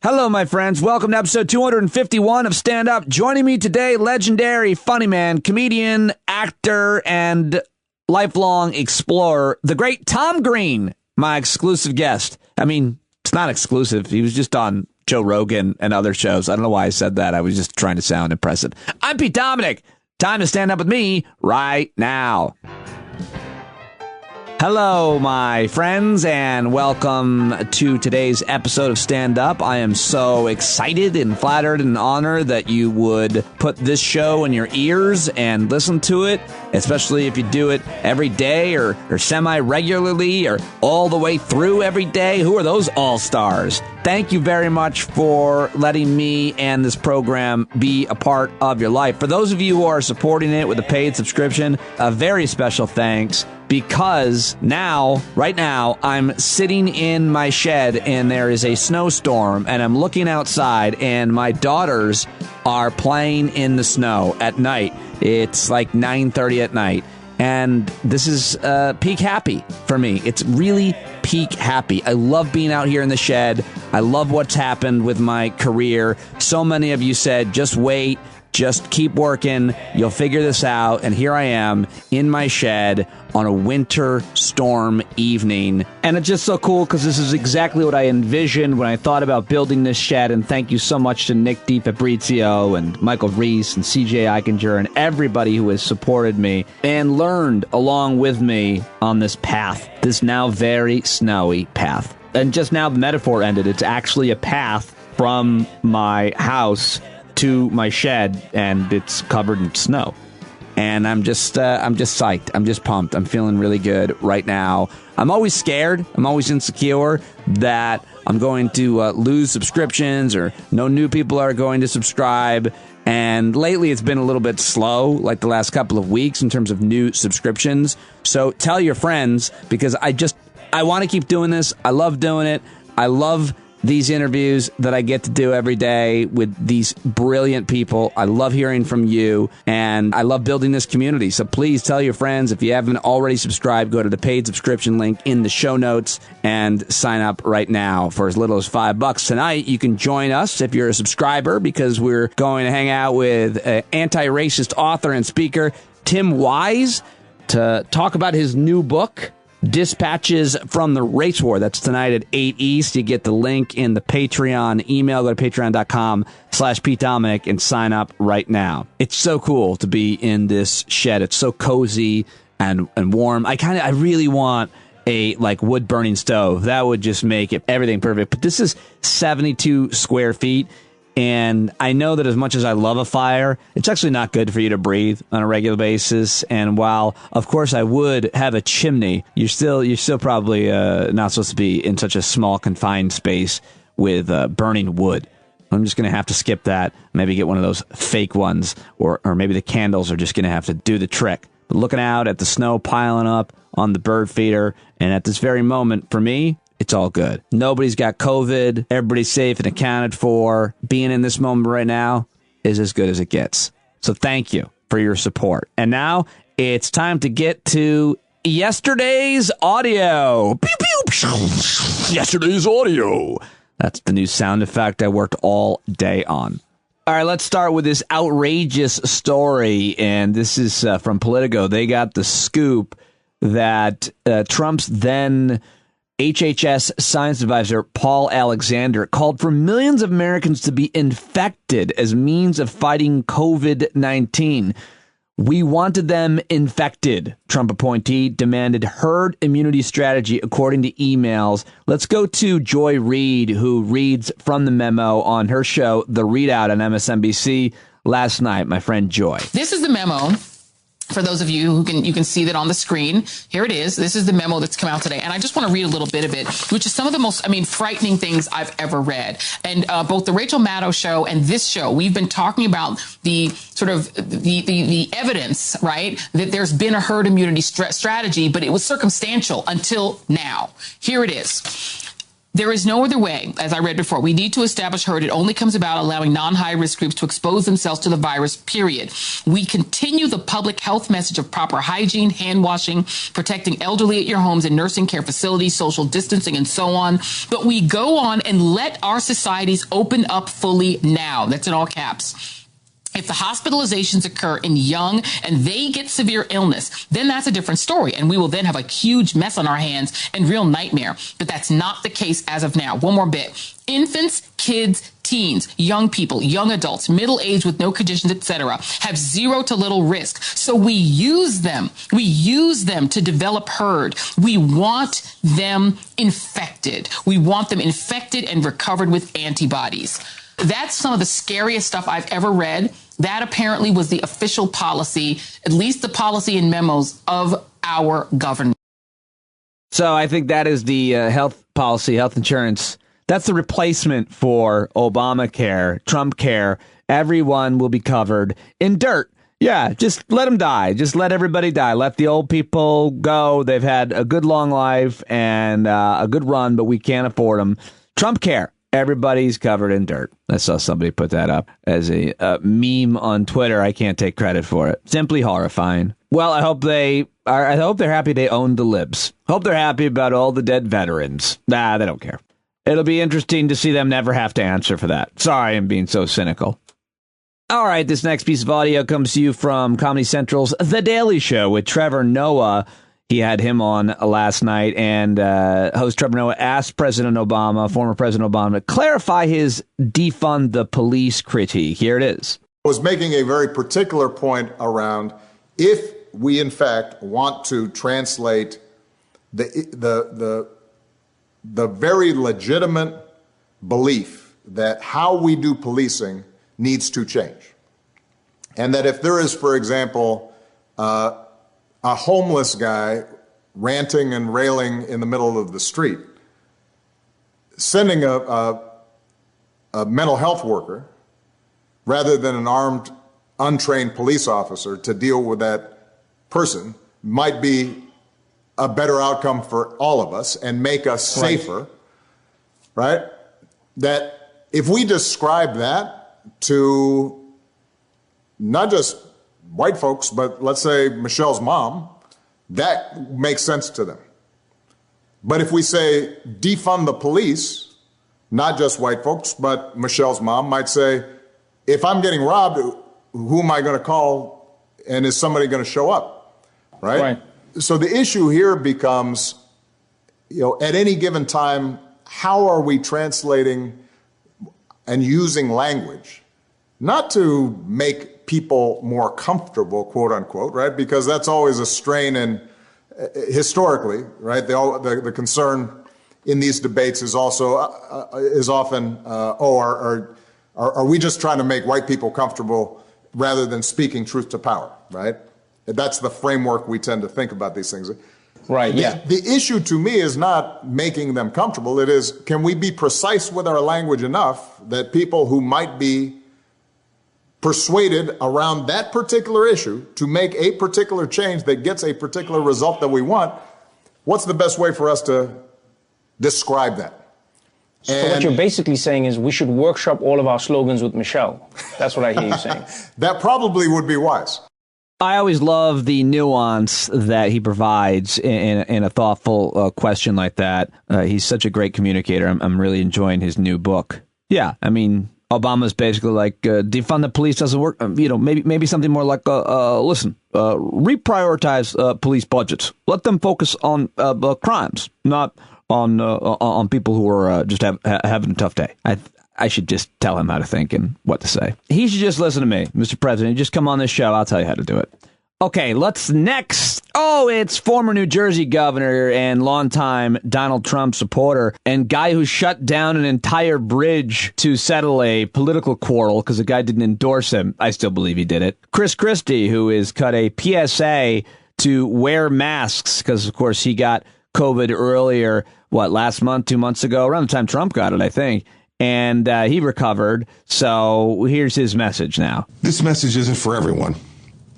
Hello, my friends. Welcome to episode 251 of Stand Up. Joining me today, legendary funny man, comedian, actor, and lifelong explorer, the great Tom Green, my exclusive guest. I mean, it's not exclusive. He was just on Joe Rogan and other shows. I don't know why I said that. I was just trying to sound impressive. I'm Pete Dominic. Time to stand up with me right now. Hello, my friends, and welcome to today's episode of Stand Up. I am so excited and flattered and honored that you would put this show in your ears and listen to it, especially if you do it every day or semi-regularly or all the way through every day. Who are those all-stars? Thank you very much for letting me and this program be a part of your life. For those of you who are supporting it with a paid subscription, a very special thanks. Because right now, I'm sitting in my shed and there is a snowstorm and I'm looking outside and my daughters are playing in the snow at night. It's like 9:30 at night. And this is peak happy for me. It's really peak happy. I love being out here in the shed. I love what's happened with my career. So many of you said, just wait. Just keep working. You'll figure this out. And here I am in my shed on a winter storm evening. And it's just so cool because this is exactly what I envisioned when I thought about building this shed. And thank you so much to Nick DiFabrizio and Michael Reese and CJ Eichinger and everybody who has supported me and learned along with me on this path, this now very snowy path. And just now the metaphor ended. It's actually a path from my house to my shed, and it's covered in snow. And I'm just psyched. I'm just pumped. I'm feeling really good right now. I'm always scared. I'm always insecure that I'm going to lose subscriptions or no new people are going to subscribe. And lately it's been a little bit slow, like the last couple of weeks in terms of new subscriptions. So tell your friends, because I want to keep doing this. I love doing it. I love these interviews that I get to do every day with these brilliant people. I love hearing from you, and I love building this community. So please tell your friends. If you haven't already subscribed, go to the paid subscription link in the show notes and sign up right now for as little as $5 tonight. You can join us if you're a subscriber, because we're going to hang out with anti-racist author and speaker Tim Wise to talk about his new book, Dispatches from the Race War. That's tonight at 8 East. You get the link in the Patreon email. Go to patreon.com/Pete Dominic and sign up right now. It's so cool to be in this shed. It's so cozy and warm. I really want a wood burning stove. That would just make everything perfect. But this is 72 square feet. And I know that as much as I love a fire, it's actually not good for you to breathe on a regular basis. And while, of course, I would have a chimney, you're still probably not supposed to be in such a small, confined space with burning wood. I'm just going to have to skip that. Maybe get one of those fake ones, or maybe the candles are just going to have to do the trick. But looking out at the snow piling up on the bird feeder, and at this very moment, for me, it's all good. Nobody's got COVID. Everybody's safe and accounted for. Being in this moment right now is as good as it gets. So thank you for your support. And now it's time to get to yesterday's audio. Pew, pew. Yesterday's audio. That's the new sound effect I worked all day on. All right, let's start with this outrageous story. And this is from Politico. They got the scoop that Trump's then HHS science advisor Paul Alexander called for millions of Americans to be infected as means of fighting COVID-19. We wanted them infected, Trump appointee demanded herd immunity strategy according to emails. Let's go to Joy Reid, who reads from the memo on her show, The Readout on MSNBC last night. My friend Joy. This is the memo. For those of you who you can see that on the screen, here it is. This is the memo that's come out today. And I just want to read a little bit of it, which is some of the most, frightening things I've ever read. And both the Rachel Maddow show and this show, we've been talking about the sort of the evidence, right, that there's been a herd immunity strategy, but it was circumstantial until now. Here it is. There is no other way, as I read before. We need to establish herd. It only comes about allowing non-high risk groups to expose themselves to the virus, period. We continue the public health message of proper hygiene, hand washing, protecting elderly at your homes and nursing care facilities, social distancing, and so on. But we go on and let our societies open up fully now. That's in all caps. If the hospitalizations occur in young and they get severe illness, then that's a different story. And we will then have a huge mess on our hands and real nightmare. But that's not the case as of now. One more bit. Infants, kids, teens, young people, young adults, middle age with no conditions, etc., have zero to little risk. So we use them. We use them to develop herd. We want them infected. We want them infected and recovered with antibodies. That's some of the scariest stuff I've ever read. That apparently was the official policy, at least the policy and memos of our government. So I think that is the health policy, health insurance. That's the replacement for Obamacare, Trump care. Everyone will be covered in dirt. Yeah, just let them die. Just let everybody die. Let the old people go. They've had a good long life and a good run, but we can't afford them. Trump care. Everybody's covered in dirt. I saw somebody put that up as a meme on Twitter. I can't take credit for it. Simply horrifying. Well, I hope they're happy they own the libs. Hope they're happy about all the dead veterans. Nah, they don't care. It'll be interesting to see them never have to answer for that. Sorry, I'm being so cynical. All right, this next piece of audio comes to you from Comedy Central's The Daily Show with Trevor Noah. He had him on last night, and host Trevor Noah asked President Obama, former President Obama, to clarify his defund the police critique. Here it is. I was making a very particular point around if we, in fact, want to translate the very legitimate belief that how we do policing needs to change. And that if there is, for example, a homeless guy ranting and railing in the middle of the street, sending a mental health worker rather than an armed, untrained police officer to deal with that person might be a better outcome for all of us and make us safer, right? That if we describe that to not just white folks, but let's say Michelle's mom, that makes sense to them. But if we say defund the police, not just white folks, but Michelle's mom might say, if I'm getting robbed, who am I going to call and is somebody going to show up, right? So the issue here becomes, at any given time, how are we translating and using language, not to make people more comfortable, quote unquote, right? Because that's always a strain and historically, right? The concern in these debates is also, is often, are we just trying to make white people comfortable rather than speaking truth to power, right? That's the framework we tend to think about these things. Right, yeah. The issue to me is not making them comfortable. It is, can we be precise with our language enough that people who might be persuaded around that particular issue to make a particular change that gets a particular result that we want, what's the best way for us to describe that? So what you're basically saying is we should workshop all of our slogans with Michelle. That's what I hear you saying. That probably would be wise. I always love the nuance that he provides in a thoughtful question like that. He's such a great communicator. I'm really enjoying his new book. Yeah, I mean, Obama's basically like, defund the police doesn't work. Maybe something more like, reprioritize police budgets. Let them focus on crimes, not on people who are just having a tough day. I should just tell him how to think and what to say. He should just listen to me, Mr. President. Just come on this show. I'll tell you how to do it. Okay, let's next. Oh, it's former New Jersey governor and longtime Donald Trump supporter and guy who shut down an entire bridge to settle a political quarrel because the guy didn't endorse him. I still believe he did it. Chris Christie, who has cut a PSA to wear masks because, of course, he got COVID earlier, last month, 2 months ago, around the time Trump got it, I think. And he recovered. So here's his message now. This message isn't for everyone.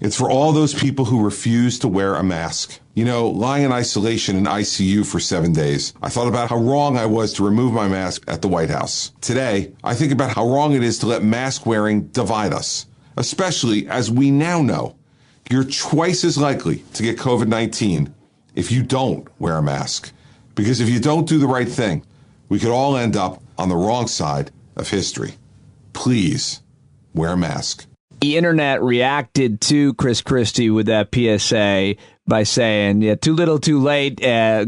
It's for all those people who refuse to wear a mask. You know, lying in isolation in ICU for 7 days, I thought about how wrong I was to remove my mask at the White House. Today, I think about how wrong it is to let mask wearing divide us, especially as we now know you're twice as likely to get COVID-19 if you don't wear a mask. Because if you don't do the right thing, we could all end up on the wrong side of history. Please wear a mask. The internet reacted to Chris Christie with that PSA by saying, yeah, too little, too late,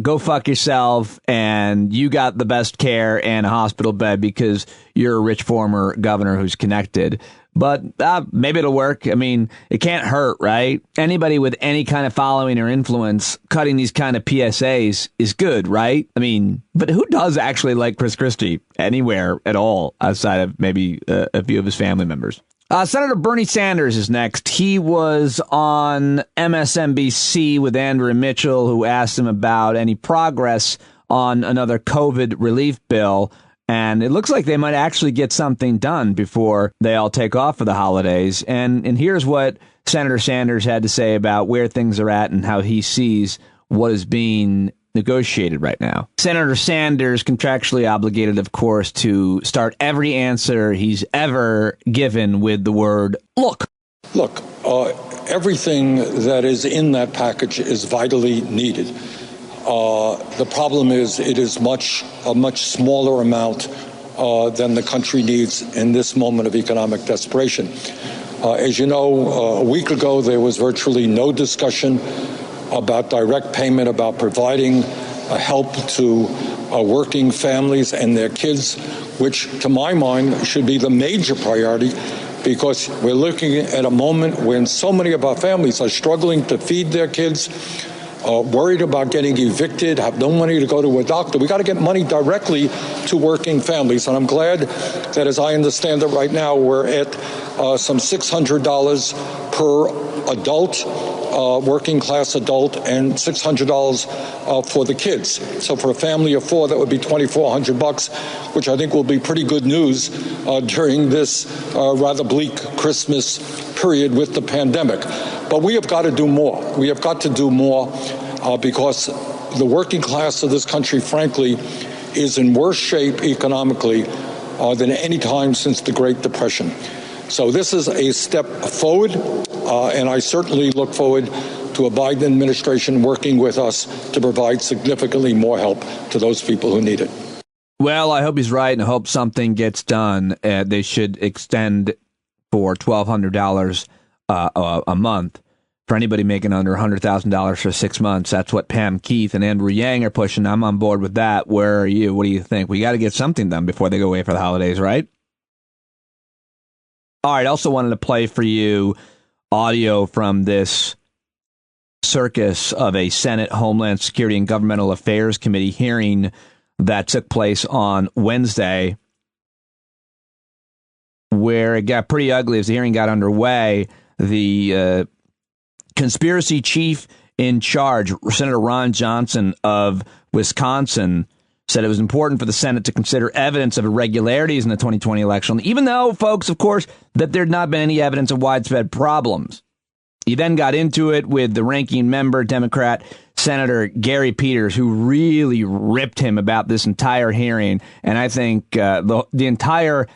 go fuck yourself, and you got the best care and a hospital bed because you're a rich former governor who's connected. But maybe it'll work. I mean, it can't hurt, right? Anybody with any kind of following or influence cutting these kind of PSAs is good, right? I mean, but who does actually like Chris Christie anywhere at all outside of maybe a few of his family members? Senator Bernie Sanders is next. He was on MSNBC with Andrew Mitchell, who asked him about any progress on another COVID relief bill. And it looks like they might actually get something done before they all take off for the holidays. And here's what Senator Sanders had to say about where things are at and how he sees what is being negotiated right now. Senator Sanders, contractually obligated, of course, to start every answer he's ever given with the word, look. Look, everything that is in that package is vitally needed. The problem is it is a much smaller amount than the country needs in this moment of economic desperation. As you know, a week ago, there was virtually no discussion about direct payment, about providing help to working families and their kids, which, to my mind, should be the major priority, because we're looking at a moment when so many of our families are struggling to feed their kids, worried about getting evicted, have no money to go to a doctor. We got to get money directly to working families. And I'm glad that, as I understand it right now, we're at some $600 per adult, working class adult, and $600 for the kids. So for a family of four, that would be $2,400, which I think will be pretty good news during this rather bleak Christmas period with the pandemic. But we have got to do more. We have got to do more because the working class of this country, frankly, is in worse shape economically than any time since the Great Depression. So this is a step forward, and I certainly look forward to a Biden administration working with us to provide significantly more help to those people who need it. Well, I hope he's right, and I hope something gets done. They should extend for $1,200 a month for anybody making under $100,000 for 6 months. That's what Pam Keith and Andrew Yang are pushing. I'm on board with that. Where are you? What do you think? We got to get something done before they go away for the holidays, right? All right. Also wanted to play for you audio from this circus of a Senate Homeland Security and Governmental Affairs Committee hearing that took place on Wednesday, where it got pretty ugly as the hearing got underway. The conspiracy chief in charge, Senator Ron Johnson of Wisconsin, said it was important for the Senate to consider evidence of irregularities in the 2020 election, even though, folks, of course, that there'd not been any evidence of widespread problems. He then got into it with the ranking member, Democrat Senator Gary Peters, who really ripped him about this entire hearing. And I think the entire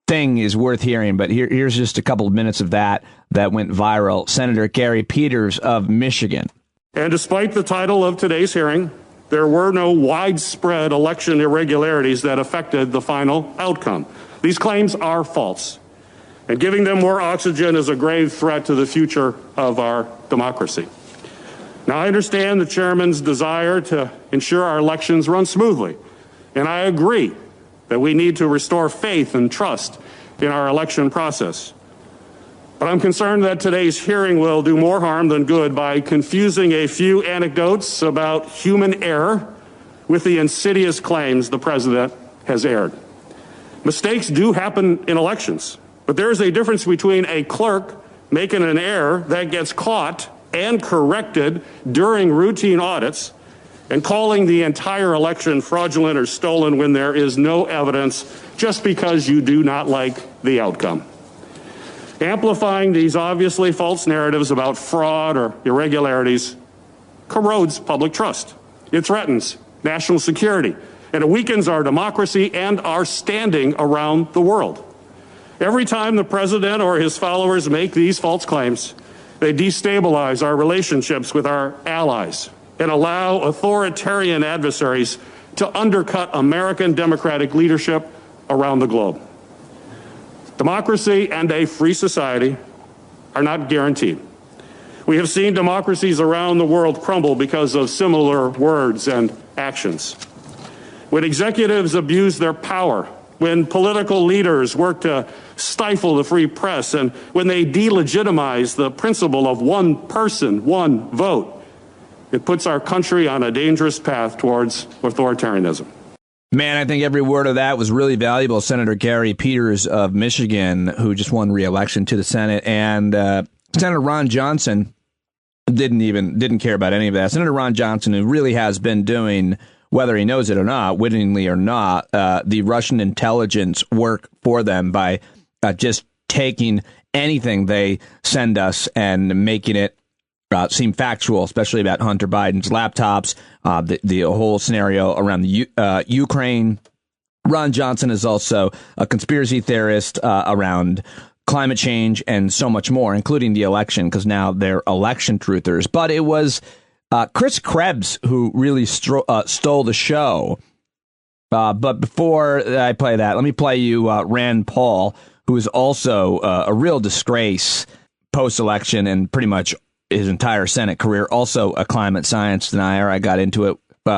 thing is worth hearing. But here's just a couple of minutes of that went viral. Senator Gary Peters of Michigan. And despite the title of today's hearing, there were no widespread election irregularities that affected the final outcome. These claims are false, and giving them more oxygen is a grave threat to the future of our democracy. Now, I understand the chairman's desire to ensure our elections run smoothly, and I agree that we need to restore faith and trust in our election process. But I'm concerned that today's hearing will do more harm than good by confusing a few anecdotes about human error with the insidious claims the president has aired. Mistakes do happen in elections, but there is a difference between a clerk making an error that gets caught and corrected during routine audits and calling the entire election fraudulent or stolen when there is no evidence just because you do not like the outcome. Amplifying these obviously false narratives about fraud or irregularities corrodes public trust. It threatens national security, and it weakens our democracy and our standing around the world. Every time the president or his followers make these false claims, they destabilize our relationships with our allies and allow authoritarian adversaries to undercut American democratic leadership around the globe. Democracy and a free society are not guaranteed. We have seen democracies around the world crumble because of similar words and actions. When executives abuse their power, when political leaders work to stifle the free press, and when they delegitimize the principle of one person, one vote, it puts our country on a dangerous path towards authoritarianism. Man, I think every word of that was really valuable. Senator Gary Peters of Michigan, who just won re-election to the Senate, and Senator Ron Johnson didn't care about any of that. Senator Ron Johnson, who really has been doing, whether he knows it or not, wittingly or not, the Russian intelligence work for them by just taking anything they send us and making it seem factual, especially about Hunter Biden's laptops, the whole scenario around the Ukraine. Ron Johnson is also a conspiracy theorist around climate change and so much more, including the election, because now they're election truthers. But it was Chris Krebs who really stole the show. But before I play that, let me play you Rand Paul, who is also a real disgrace post-election and pretty much his entire Senate career, also a climate science denier. I got into it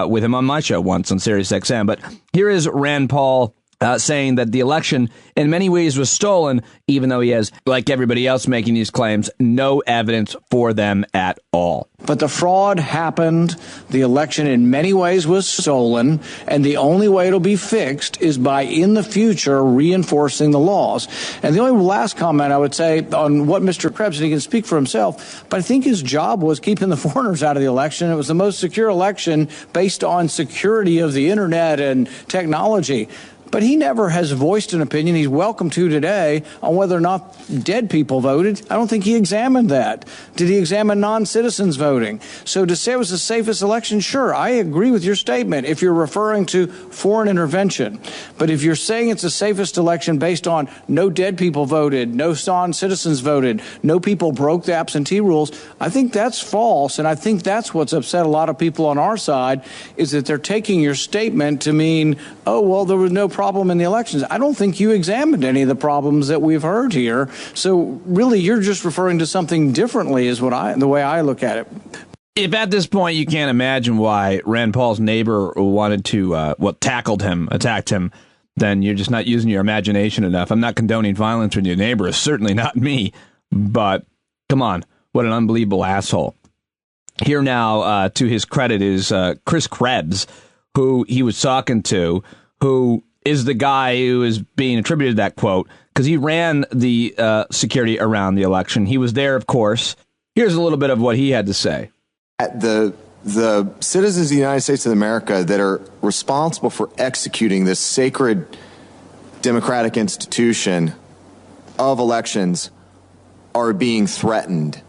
with him on my show once on Sirius XM. But here is Rand Paul saying that the election in many ways was stolen, even though he has, like everybody else making these claims, no evidence for them at all. But the fraud happened. The election in many ways was stolen. And the only way it'll be fixed is by, in the future, reinforcing the laws. And the only last comment I would say on what Mr. Krebs, and he can speak for himself, but I think his job was keeping the foreigners out of the election. It was the most secure election based on security of the internet and technology. But he never has voiced an opinion, he's welcome to today, on whether or not dead people voted. I don't think he examined that. Did he examine non-citizens voting? So to say it was the safest election, sure, I agree with your statement if you're referring to foreign intervention. But if you're saying it's the safest election based on no dead people voted, no non-citizens voted, no people broke the absentee rules, I think that's false. And I think that's what's upset a lot of people on our side, is that they're taking your statement to mean, oh, well, there was no problem in the elections. I don't think you examined any of the problems that we've heard here. So really, you're just referring to something differently is the way I look at it. If at this point you can't imagine why Rand Paul's neighbor wanted to, attacked him, then you're just not using your imagination enough. I'm not condoning violence with your neighbor. It's certainly not me. But come on, what an unbelievable asshole. Here now, to his credit, is Chris Krebs, who he was talking to, who is the guy who is being attributed that quote, because he ran the security around the election. He was there, of course. Here's a little bit of what he had to say. The citizens of the United States of America that are responsible for executing this sacred democratic institution of elections are being threatened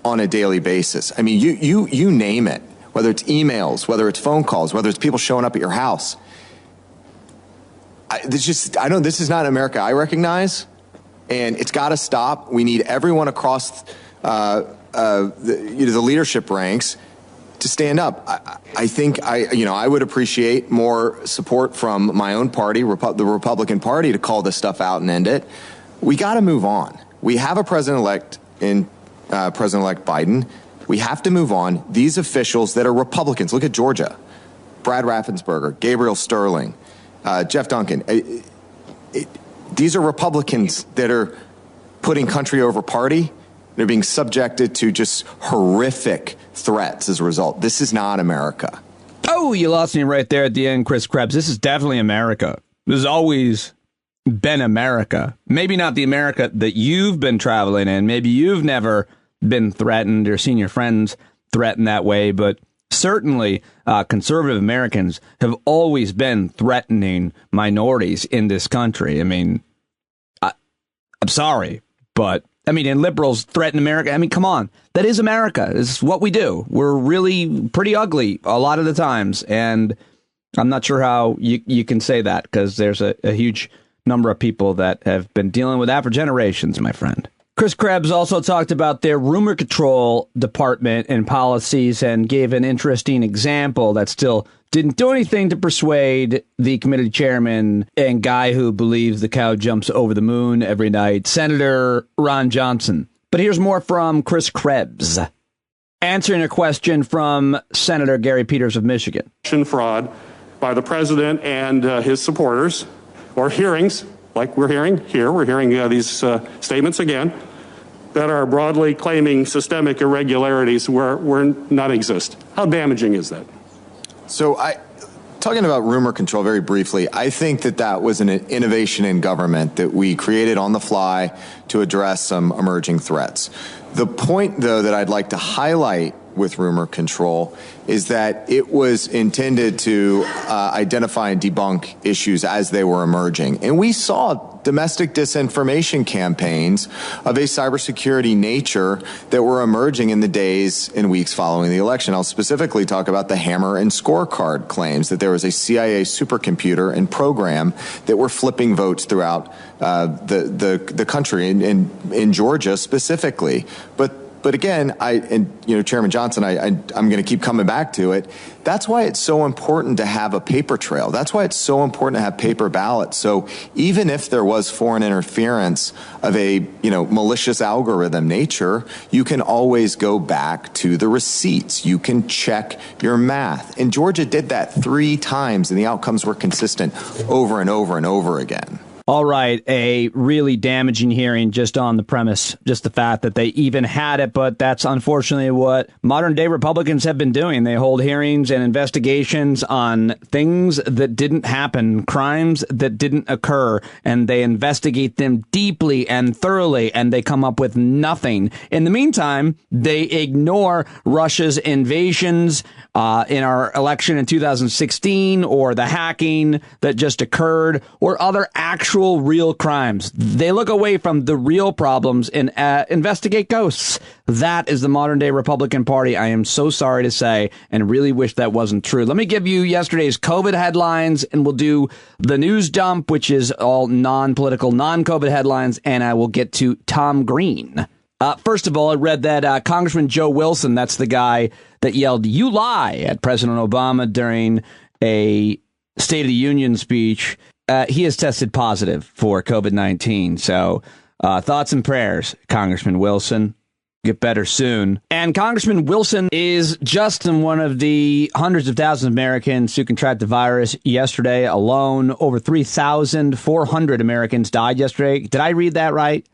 on a daily basis. I mean, you name it, whether it's emails, whether it's phone calls, whether it's people showing up at your house. This is not America I recognize, and it's got to stop. We need everyone across the leadership ranks to stand up. I think I would appreciate more support from my own party, the Republican Party, to call this stuff out and end it. We got to move on. We have a president-elect in President-elect Biden. We have to move on. These officials that are Republicans, look at Georgia, Brad Raffensperger, Gabriel Sterling, Jeff Duncan. These are Republicans that are putting country over party. They're being subjected to just horrific threats as a result. This is not America. Oh, you lost me right there at the end, Chris Krebs. This is definitely America. This has always been America. Maybe not the America that you've been traveling in. Maybe you've never been threatened or seen your friends threatened that way, but certainly conservative Americans have always been threatening minorities in this country. I mean, I'm sorry, but I mean, and liberals threaten America. I mean, come on. That is America. It's what we do. We're really pretty ugly a lot of the times. And I'm not sure how you can say that, because there's a huge number of people that have been dealing with that for generations, my friend. Chris Krebs also talked about their rumor control department and policies and gave an interesting example that still didn't do anything to persuade the committee chairman and guy who believes the cow jumps over the moon every night, Senator Ron Johnson. But here's more from Chris Krebs, answering a question from Senator Gary Peters of Michigan. Fraud by the president and his supporters, or hearings, like we're hearing here. We're hearing these statements again that are broadly claiming systemic irregularities where none exist. How damaging is that? So talking about rumor control very briefly, I think that was an innovation in government that we created on the fly to address some emerging threats. The point, though, that I'd like to highlight with rumor control is that it was intended to identify and debunk issues as they were emerging. And we saw domestic disinformation campaigns of a cybersecurity nature that were emerging in the days and weeks following the election. I'll specifically talk about the hammer and scorecard claims that there was a CIA supercomputer and program that were flipping votes throughout the country, in Georgia specifically. But again, Chairman Johnson, I'm going to keep coming back to it. That's why it's so important to have a paper trail. That's why it's so important to have paper ballots. So even if there was foreign interference of a, malicious algorithm nature, you can always go back to the receipts. You can check your math. And Georgia did that 3 times, and the outcomes were consistent over and over and over again. All right, a really damaging hearing just on the premise, just the fact that they even had it. But that's unfortunately what modern day Republicans have been doing. They hold hearings and investigations on things that didn't happen, crimes that didn't occur, and they investigate them deeply and thoroughly, and they come up with nothing. In the meantime, they ignore Russia's invasions in our election in 2016, or the hacking that just occurred, or other actual real crimes. They look away from the real problems and investigate ghosts. That is the modern day Republican Party. I am so sorry to say, and really wish that wasn't true. Let me give you yesterday's COVID headlines, and we'll do the news dump, which is all non-political, non-COVID headlines, and I will get to Tom Green. First of all, I read that Congressman Joe Wilson, that's the guy that yelled, "You lie," at President Obama during a State of the Union speech. He has tested positive for COVID-19. So thoughts and prayers, Congressman Wilson. Get better soon. And Congressman Wilson is just in one of the hundreds of thousands of Americans who contracted the virus yesterday alone. Over 3,400 Americans died yesterday. Did I read that right?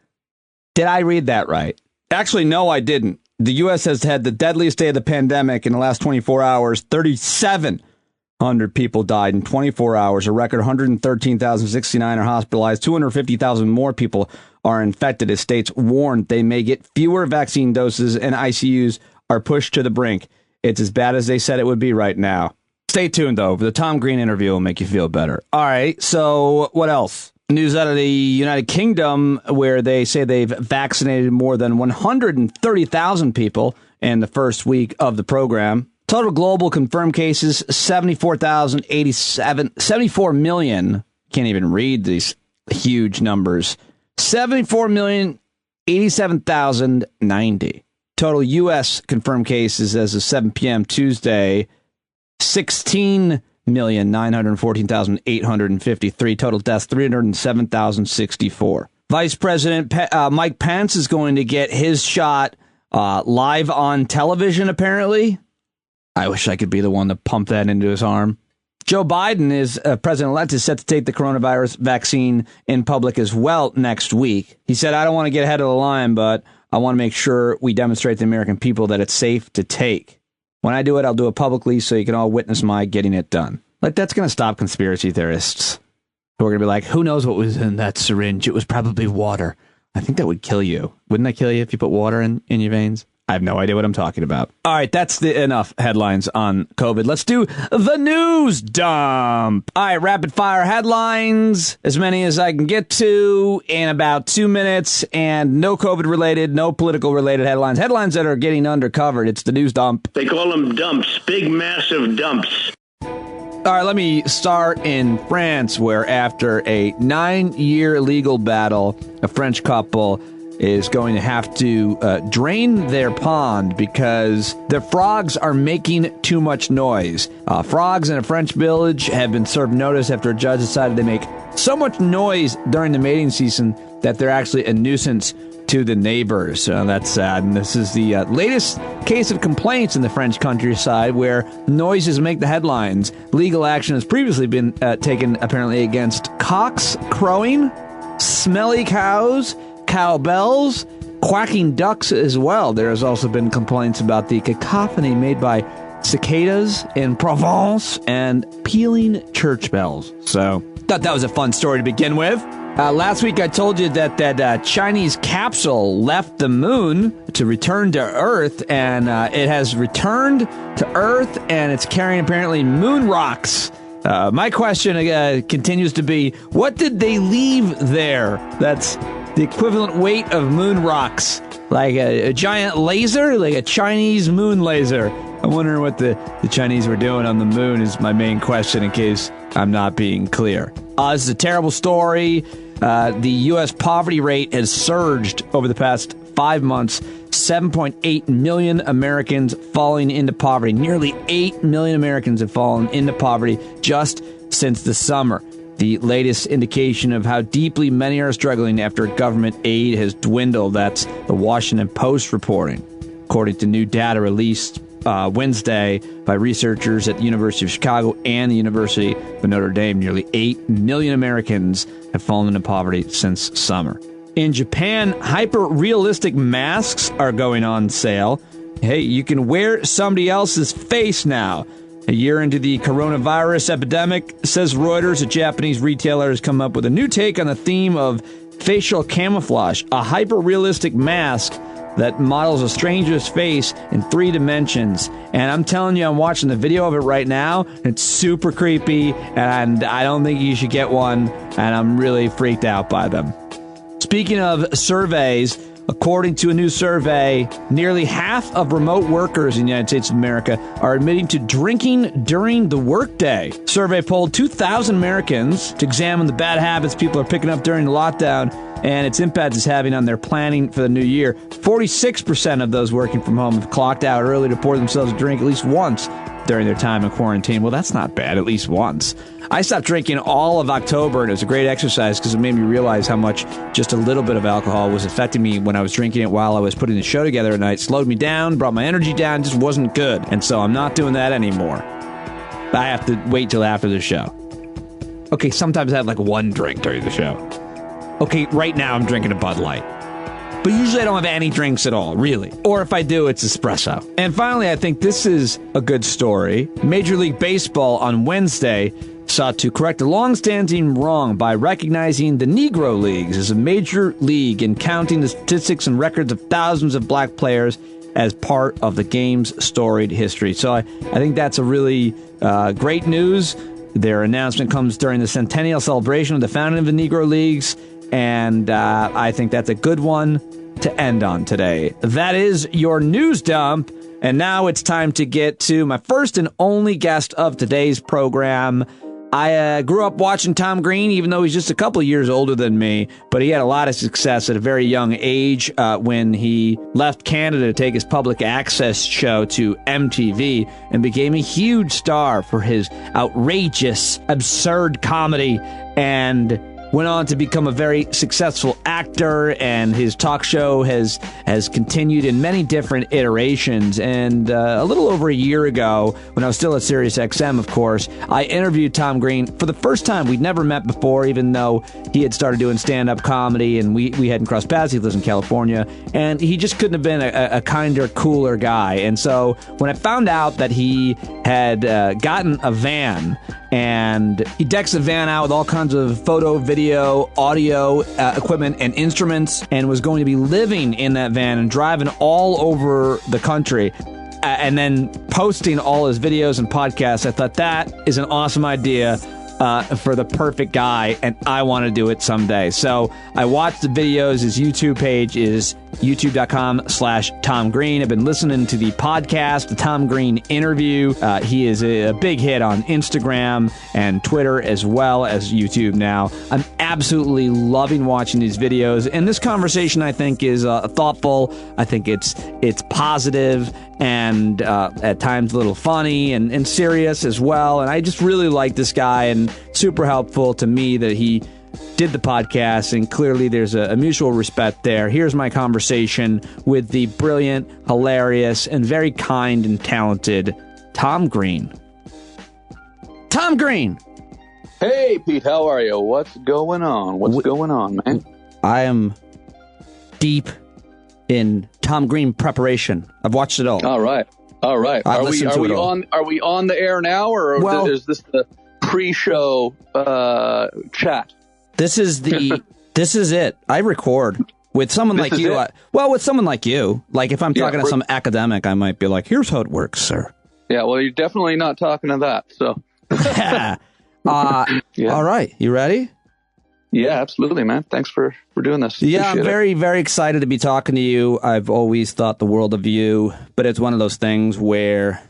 Actually, no, I didn't. The U.S. has had the deadliest day of the pandemic in the last 24 hours. 3,700 people died in 24 hours. A record 113,069 are hospitalized. 250,000 more people are infected as states warned they may get fewer vaccine doses, and ICUs are pushed to the brink. It's as bad as they said it would be right now. Stay tuned, though. The Tom Green interview will make you feel better. All right, so what else? News out of the United Kingdom, where they say they've vaccinated more than 130,000 people in the first week of the program. Total global confirmed cases, 74,087, 74 million. Can't even read these huge numbers. 74,087,090. Total U.S. confirmed cases as of 7 p.m. Tuesday, 16,914,853. Total deaths, 307,064. Vice President Mike Pence is going to get his shot live on television, apparently. I wish I could be the one to pump that into his arm. Joe Biden is president-elect, is set to take the coronavirus vaccine in public as well next week. He said, "I don't want to get ahead of the line, but I want to make sure we demonstrate to the American people that it's safe to take. When I do it, I'll do it publicly so you can all witness my getting it done." Like, that's going to stop conspiracy theorists who are going to be like, who knows what was in that syringe? It was probably water. I think that would kill you. Wouldn't that kill you if you put water in your veins? I have no idea what I'm talking about. All right, that's enough headlines on COVID. Let's do the news dump. All right, rapid fire headlines, as many as I can get to in about 2 minutes, and no COVID related, no political related headlines. Headlines that are getting undercovered. It's the news dump. They call them dumps, big, massive dumps. All right, let me start in France, where after a 9-year legal battle, a French couple is going to have to drain their pond because the frogs are making too much noise. Frogs in a French village have been served notice after a judge decided they make so much noise during the mating season that they're actually a nuisance to the neighbors. That's sad. And this is the latest case of complaints in the French countryside where noises make the headlines. Legal action has previously been taken apparently against cocks crowing, smelly cows, cowbells, quacking ducks as well. There has also been complaints about the cacophony made by cicadas in Provence and pealing church bells. So, thought that was a fun story to begin with. Last week I told you that Chinese capsule left the moon to return to Earth, and it has returned to Earth, and it's carrying apparently moon rocks. My question continues to be, what did they leave there? That's the equivalent weight of moon rocks, like a giant laser, like a Chinese moon laser. I'm wondering what the Chinese were doing on the moon is my main question, in case I'm not being clear. This is a terrible story. The U.S. poverty rate has surged over the past 5 months. 7.8 million Americans falling into poverty. Nearly 8 million Americans have fallen into poverty just since the summer. The latest indication of how deeply many are struggling after government aid has dwindled. That's the Washington Post reporting. According to new data released Wednesday by researchers at the University of Chicago and the University of Notre Dame, nearly 8 million Americans have fallen into poverty since summer. In Japan, hyper-realistic masks are going on sale. Hey, you can wear somebody else's face now. A year into the coronavirus epidemic, says Reuters, a Japanese retailer has come up with a new take on the theme of facial camouflage, a hyper-realistic mask that models a stranger's face in 3 dimensions. And I'm telling you, I'm watching the video of it right now. It's super creepy, and I don't think you should get one, and I'm really freaked out by them. Speaking of surveys, according to a new survey, nearly half of remote workers in the United States of America are admitting to drinking during the workday. Survey polled 2,000 Americans to examine the bad habits people are picking up during the lockdown and its impact it's having on their planning for the new year. 46% of those working from home have clocked out early to pour themselves a drink at least once during their time in quarantine. Well, that's not bad, at least once. I stopped drinking all of October, and it was a great exercise because it made me realize how much just a little bit of alcohol was affecting me when I was drinking it while I was putting the show together at night. Slowed me down, brought my energy down, just wasn't good. And so I'm not doing that anymore. I have to wait till after the show. Okay, sometimes I have like one drink during the show. Okay, right now I'm drinking a Bud Light. But usually I don't have any drinks at all, really. Or if I do, it's espresso. And finally, I think this is a good story. Major League Baseball on Wednesday sought to correct a long-standing wrong by recognizing the Negro Leagues as a major league and counting the statistics and records of thousands of black players as part of the game's storied history. So I think that's a really great news. Their announcement comes during the centennial celebration of the founding of the Negro Leagues, and I think that's a good one to end on today. That is your news dump, and now it's time to get to my first and only guest of today's program. I grew up watching Tom Green, even though he's just a couple of years older than me, but he had a lot of success at a very young age when he left Canada to take his public access show to MTV and became a huge star for his outrageous, absurd comedy, and went on to become a very successful actor, and his talk show has continued in many different iterations. And a little over a year ago, when I was still at SiriusXM, of course, I interviewed Tom Green for the first time. We'd never met before, even though he had started doing stand-up comedy, and we hadn't crossed paths. He lives in California, and he just couldn't have been a kinder, cooler guy. And so when I found out that he had gotten a van, and he decks the van out with all kinds of photo, video, video, audio equipment, and instruments, and was going to be living in that van and driving all over the country. And then posting all his videos and podcasts. I thought that is an awesome idea for the perfect guy, and I want to do it someday. So I watched the videos. His YouTube page is youtube.com/Tom Green. I've been listening to the podcast, the Tom Green interview. He is a big hit on Instagram and Twitter as well as YouTube now. I'm absolutely loving watching these videos. And this conversation, I think, is thoughtful. I think it's positive and at times a little funny and serious as well. And I just really like this guy, and super helpful to me that he did the podcast, and clearly there's a mutual respect there. Here's my conversation with the brilliant, hilarious, and very kind and talented Tom Green. Tom Green! Hey, Pete, how are you? What's going on? What's going on, man? I am deep in Tom Green preparation. I've watched it all. All right. Are we on the air now, or is this the pre-show chat? This is it. I record with someone like you. With someone like you. Like if I'm talking to some academic, I might be like, "Here's how it works, sir." Yeah. Well, you're definitely not talking to that. So. All right. You ready? Yeah, absolutely, man. Thanks for doing this. Yeah, I'm very, very excited to be talking to you. I've always thought the world of you, but it's one of those things where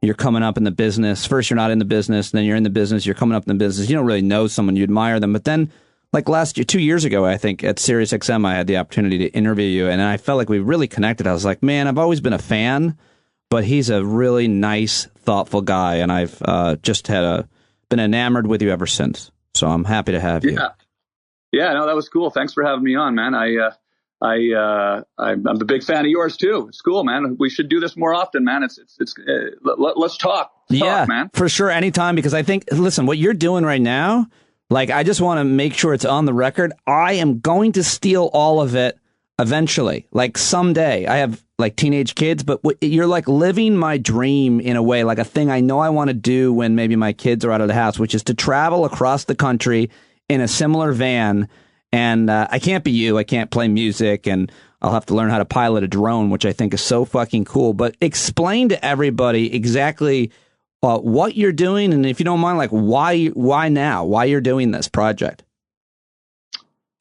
you're coming up in the business. First, you're not in the business, and then you're in the business. You're coming up in the business. You don't really know someone. You admire them. But then, like last year, 2 years ago, I think, at SiriusXM, I had the opportunity to interview you, and I felt like we really connected. I was like, man, I've always been a fan, but he's a really nice, thoughtful guy, and I've just been enamored with you ever since. So I'm happy to have you. Yeah, no, that was cool. Thanks for having me on, man. I'm a big fan of yours too. It's cool, man. We should do this more often, man. Let's talk. Yeah, man. For sure. Anytime, because I think, listen, what you're doing right now, like, I just want to make sure it's on the record. I am going to steal all of it eventually, like someday. I have like teenage kids, but you're like living my dream in a way, like a thing I know I want to do when maybe my kids are out of the house, which is to travel across the country in a similar van. And I can't be you. I can't play music, and I'll have to learn how to pilot a drone, which I think is so fucking cool. But explain to everybody exactly what you're doing, and if you don't mind, like why now? Why you're doing this project?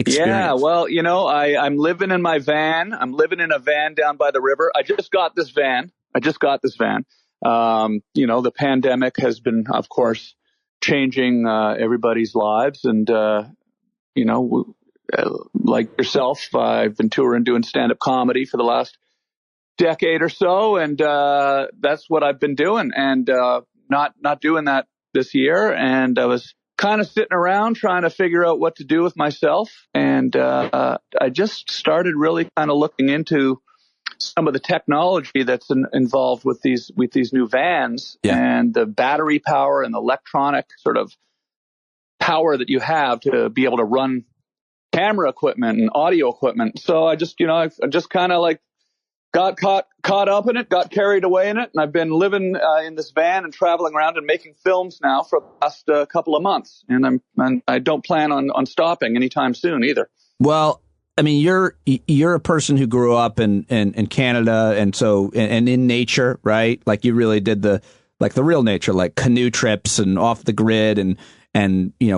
Yeah, well, I'm living in my van. I'm living in a van down by the river. I just got this van. The pandemic has been, of course, changing everybody's lives, and like yourself, I've been touring doing stand-up comedy for the last decade or so, and that's what I've been doing, and not doing that this year. And I was kind of sitting around trying to figure out what to do with myself, and I just started really kind of looking into some of the technology that's involved with these new vans, and the battery power and the electronic sort of power that you have to be able to run camera equipment and audio equipment. So I just, I just kind of like got caught up in it, got carried away in it. And I've been living in this van and traveling around and making films now for the last couple of months. And I don't plan on stopping anytime soon either. Well, I mean, you're a person who grew up in Canada, and so and in nature, right? Like you really did the real nature, like canoe trips and off the grid, and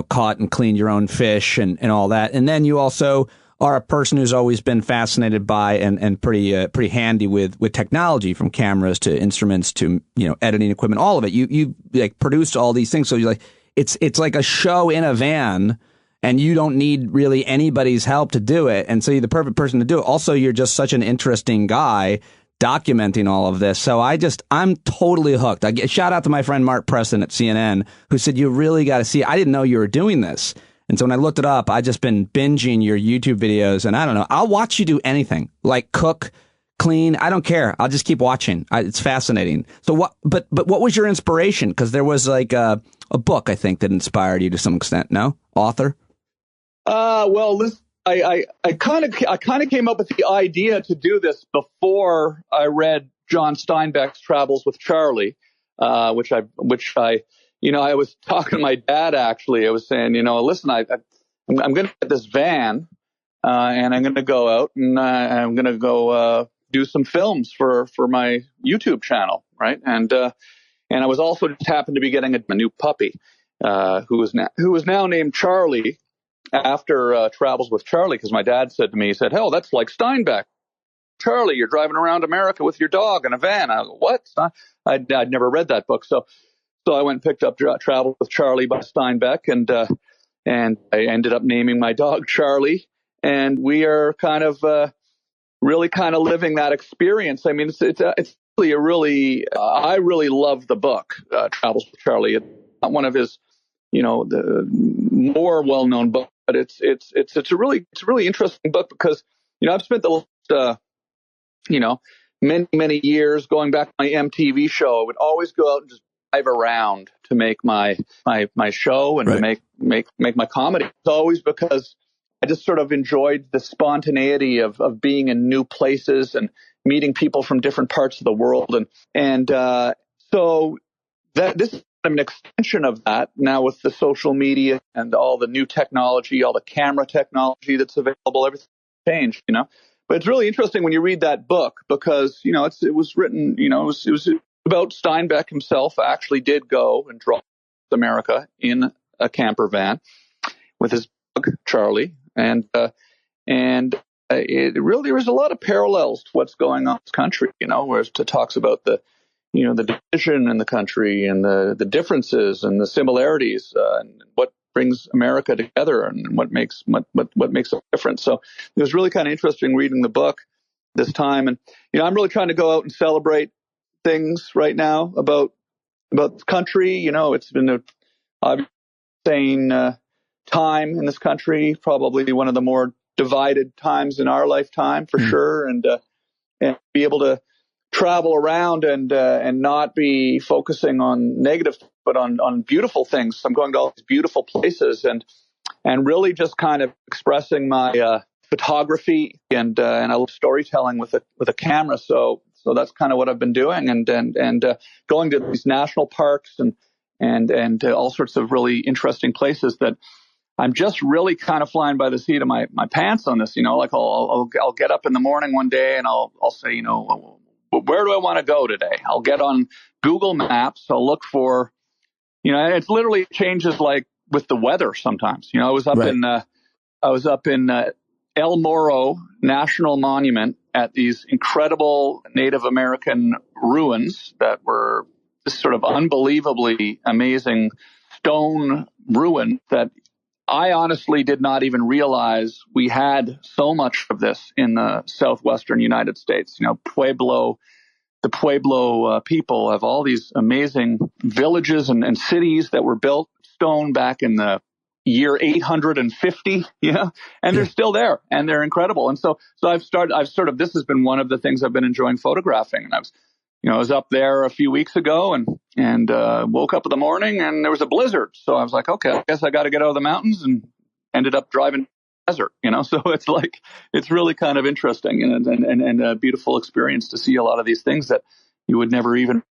caught and cleaned your own fish and all that. And then you also are a person who's always been fascinated by and pretty handy with technology, from cameras to instruments to editing equipment, all of it. You like produced all these things, so you're like it's like a show in a van. And you don't need really anybody's help to do it. And so you're the perfect person to do it. Also, you're just such an interesting guy documenting all of this. So I'm totally hooked. Shout out to my friend Mark Preston at CNN, who said, you really got to see it. I didn't know you were doing this. And so when I looked it up, I just been binging your YouTube videos. And I don't know, I'll watch you do anything, like cook, clean. I don't care. I'll just keep watching. It's fascinating. So but what was your inspiration? Because there was like a book, I think, that inspired you to some extent. No? Author? Well, I kind of came up with the idea to do this before I read John Steinbeck's Travels with Charlie, which I was talking to my dad, actually. I was saying, listen, I'm going to get this van, and I'm going to go out and I'm going to go do some films for my YouTube channel, right? And I was also just happened to be getting a new puppy, who is now named Charlie, after Travels with Charlie, because my dad said to me, he said, "Hell, that's like Steinbeck. Charlie, you're driving around America with your dog in a van." I go, "What?" I'd never read that book, so I went and picked up Travel with Charlie by Steinbeck, and I ended up naming my dog Charlie, and we are kind of really kind of living that experience. I mean, it's really I really love the book, Travels with Charlie. It's not one of his, the more well-known books, but it's a really interesting book because, I've spent the last, many years going back to my MTV show. I would always go out and just drive around to make my show and to make my comedy. It's always because I just sort of enjoyed the spontaneity of being in new places and meeting people from different parts of the world. And so this is an extension of that now with the social media and all the new technology, all the camera technology that's available, everything changed, But it's really interesting when you read that book because, it was written, it was about Steinbeck himself actually did go and draw America in a camper van with his dog, Charlie. And it really, there was a lot of parallels to what's going on in this country, where it talks about the division in the country and the differences and the similarities, and what brings America together and what makes a difference. So it was really kind of interesting reading the book this time. And, I'm really trying to go out and celebrate things right now about the country. It's been a insane time in this country, probably one of the more divided times in our lifetime for sure. And be able to travel around and not be focusing on negative, but on beautiful things. I'm going to all these beautiful places and really just kind of expressing my photography and I love storytelling with a camera. So that's kind of what I've been doing and going to these national parks and all sorts of really interesting places that I'm just really kind of flying by the seat of my pants on this. Like I'll get up in the morning one day and I'll say, where do I want to go today? I'll get on Google Maps. I'll look for, it literally changes like with the weather sometimes. I was up in El Morro National Monument at these incredible Native American ruins that were this sort of unbelievably amazing stone ruin that I honestly did not even realize we had so much of this in the southwestern United States. The Pueblo people have all these amazing villages and cities that were built stone back in the year 850, and they're still there and they're incredible. And so this has been one of the things I've been enjoying photographing. And I was up there a few weeks ago and woke up in the morning and there was a blizzard. So I was like, okay, I guess I got to get out of the mountains, and ended up driving to the desert, So it's really kind of interesting and a beautiful experience to see a lot of these things that you would never even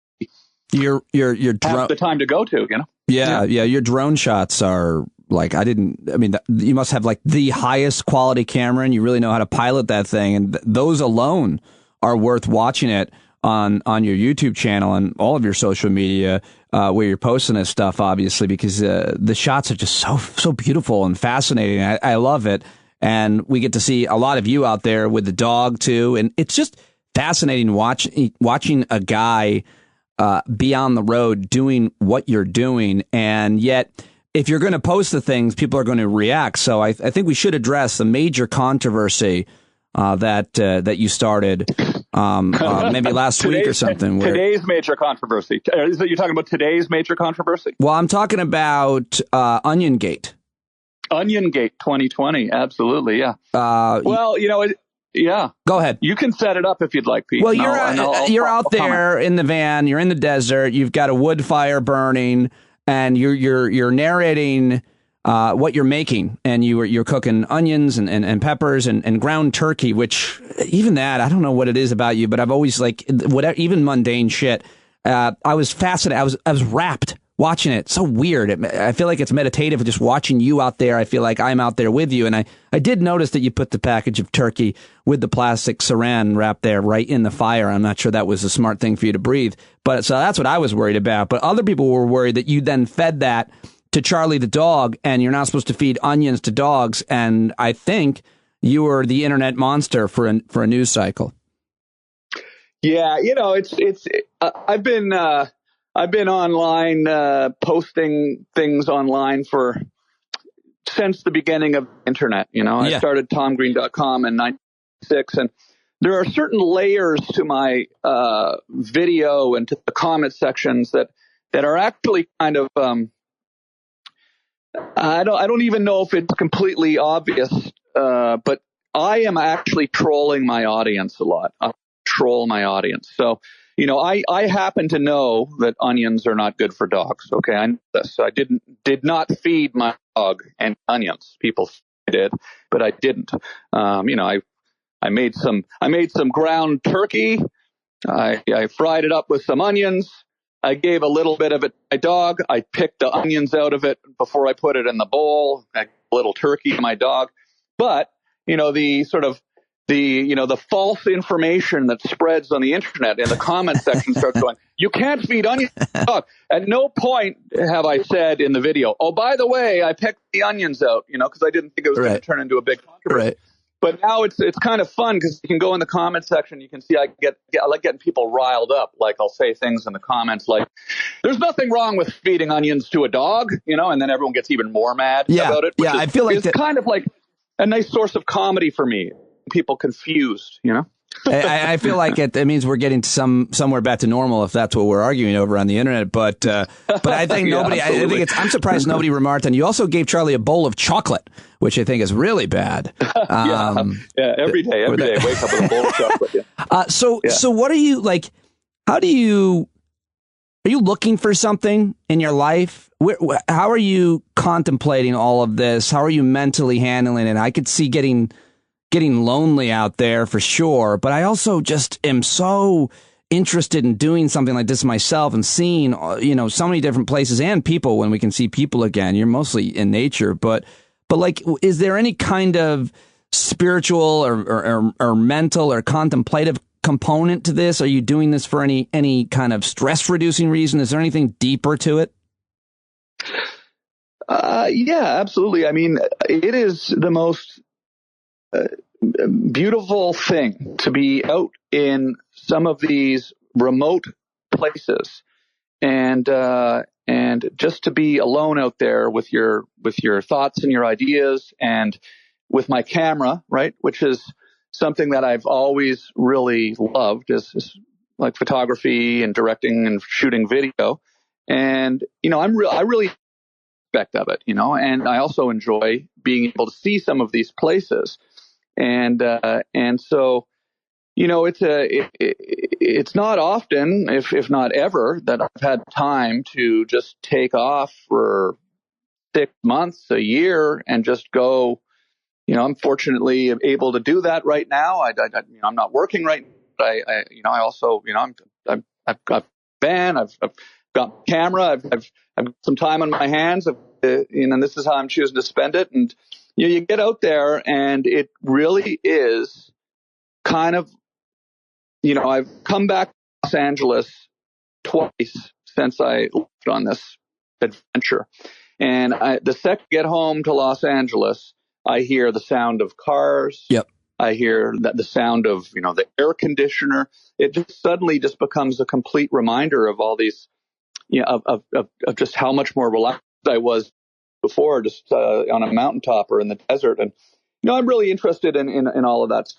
have the time to go to, Yeah. Your drone shots are you must have like the highest quality camera and you really know how to pilot that thing. And those alone are worth watching it on your YouTube channel and all of your social media, where you're posting this stuff, obviously, because the shots are just so beautiful and fascinating. I love it. And we get to see a lot of you out there with the dog too. And it's just fascinating watching a guy be on the road doing what you're doing. And yet, if you're going to post the things, people are going to react. So I think we should address the major controversy that you started maybe last week or something. Today's major controversy. Is that you're talking about today's major controversy? Well, I'm talking about Onion Gate. Onion Gate 2020. Absolutely. Yeah. Yeah. Go ahead. You can set it up if you'd like, Pete. Well, you're out there in the van. You're in the desert. You've got a wood fire burning, and you're narrating what you're making, and you're cooking onions and peppers and ground turkey. Which even that, I don't know what it is about you, but I've always even mundane shit. I was fascinated. I was rapt watching it. So weird. I feel like it's meditative just watching you out there. I feel like I'm out there with you. And I did notice that you put the package of turkey with the plastic saran wrap there right in the fire. I'm not sure that was a smart thing for you to breathe. But so that's what I was worried about. But other people were worried that you then fed that to Charlie the dog, and you're not supposed to feed onions to dogs. And I think you were the internet monster for a news cycle. Yeah, I've been online posting things online since the beginning of the internet. I started TomGreen.com in 1996, and there are certain layers to my video and to the comment sections that are actually kind of I don't even know if it's completely obvious, but I am actually trolling my audience a lot. I troll my audience. So, I happen to know that onions are not good for dogs. Okay. I know this. So I did not feed my dog any onions. People did, but I didn't. I made some ground turkey. I fried it up with some onions. I gave a little bit of it to my dog. I picked the onions out of it before I put it in the bowl. I gave a little turkey to my dog. But, the false information that spreads on the internet in the comment section starts going, you can't feed onions to a dog. At no point have I said in the video, oh, by the way, I picked the onions out, because I didn't think it was going to turn into a big controversy. Right. But now it's kind of fun because you can go in the comment section. You can see I like getting people riled up. Like I'll say things in the comments like, "There's nothing wrong with feeding onions to a dog," and then everyone gets even more mad about it. I feel like it's kind of like a nice source of comedy for me. People confused, I feel like it means we're getting somewhere back to normal if that's what we're arguing over on the internet. But I think nobody. I'm surprised nobody remarked on. You also gave Charlie a bowl of chocolate, which I think is really bad. Every day, I wake up with a bowl of chocolate. So what are you like? Are you looking for something in your life? How are you contemplating all of this? How are you mentally handling it? I could see getting lonely out there for sure, but I also just am so interested in doing something like this myself and seeing, so many different places and people when we can see people again. You're mostly in nature, but like, is there any kind of spiritual or mental or contemplative component to this? Are you doing this for any kind of stress reducing reason? Is there anything deeper to it? Yeah, absolutely. I mean, it is the most beautiful thing to be out in some of these remote places and just to be alone out there with your thoughts and your ideas and with my camera, right? Which is something that I've always really loved is like photography and directing and shooting video. And, I really aspect of it, and I also enjoy being able to see some of these places. And so, it's not often, if not ever, that I've had time to just take off for 6 months, a year, and just go. I'm fortunately able to do that right now. I'm not working right now. I also, I've got a van, I've got a camera, I've got some time on my hands, and this is how I'm choosing to spend it. And you get out there, and it really is kind of, I've come back to Los Angeles twice since I left on this adventure. And the second I get home to Los Angeles, I hear the sound of cars. Yep. I hear the sound of, the air conditioner. It just suddenly just becomes a complete reminder of all these, of just how much more relaxed I was before, just on a mountaintop or in the desert. And, I'm really interested in all of that.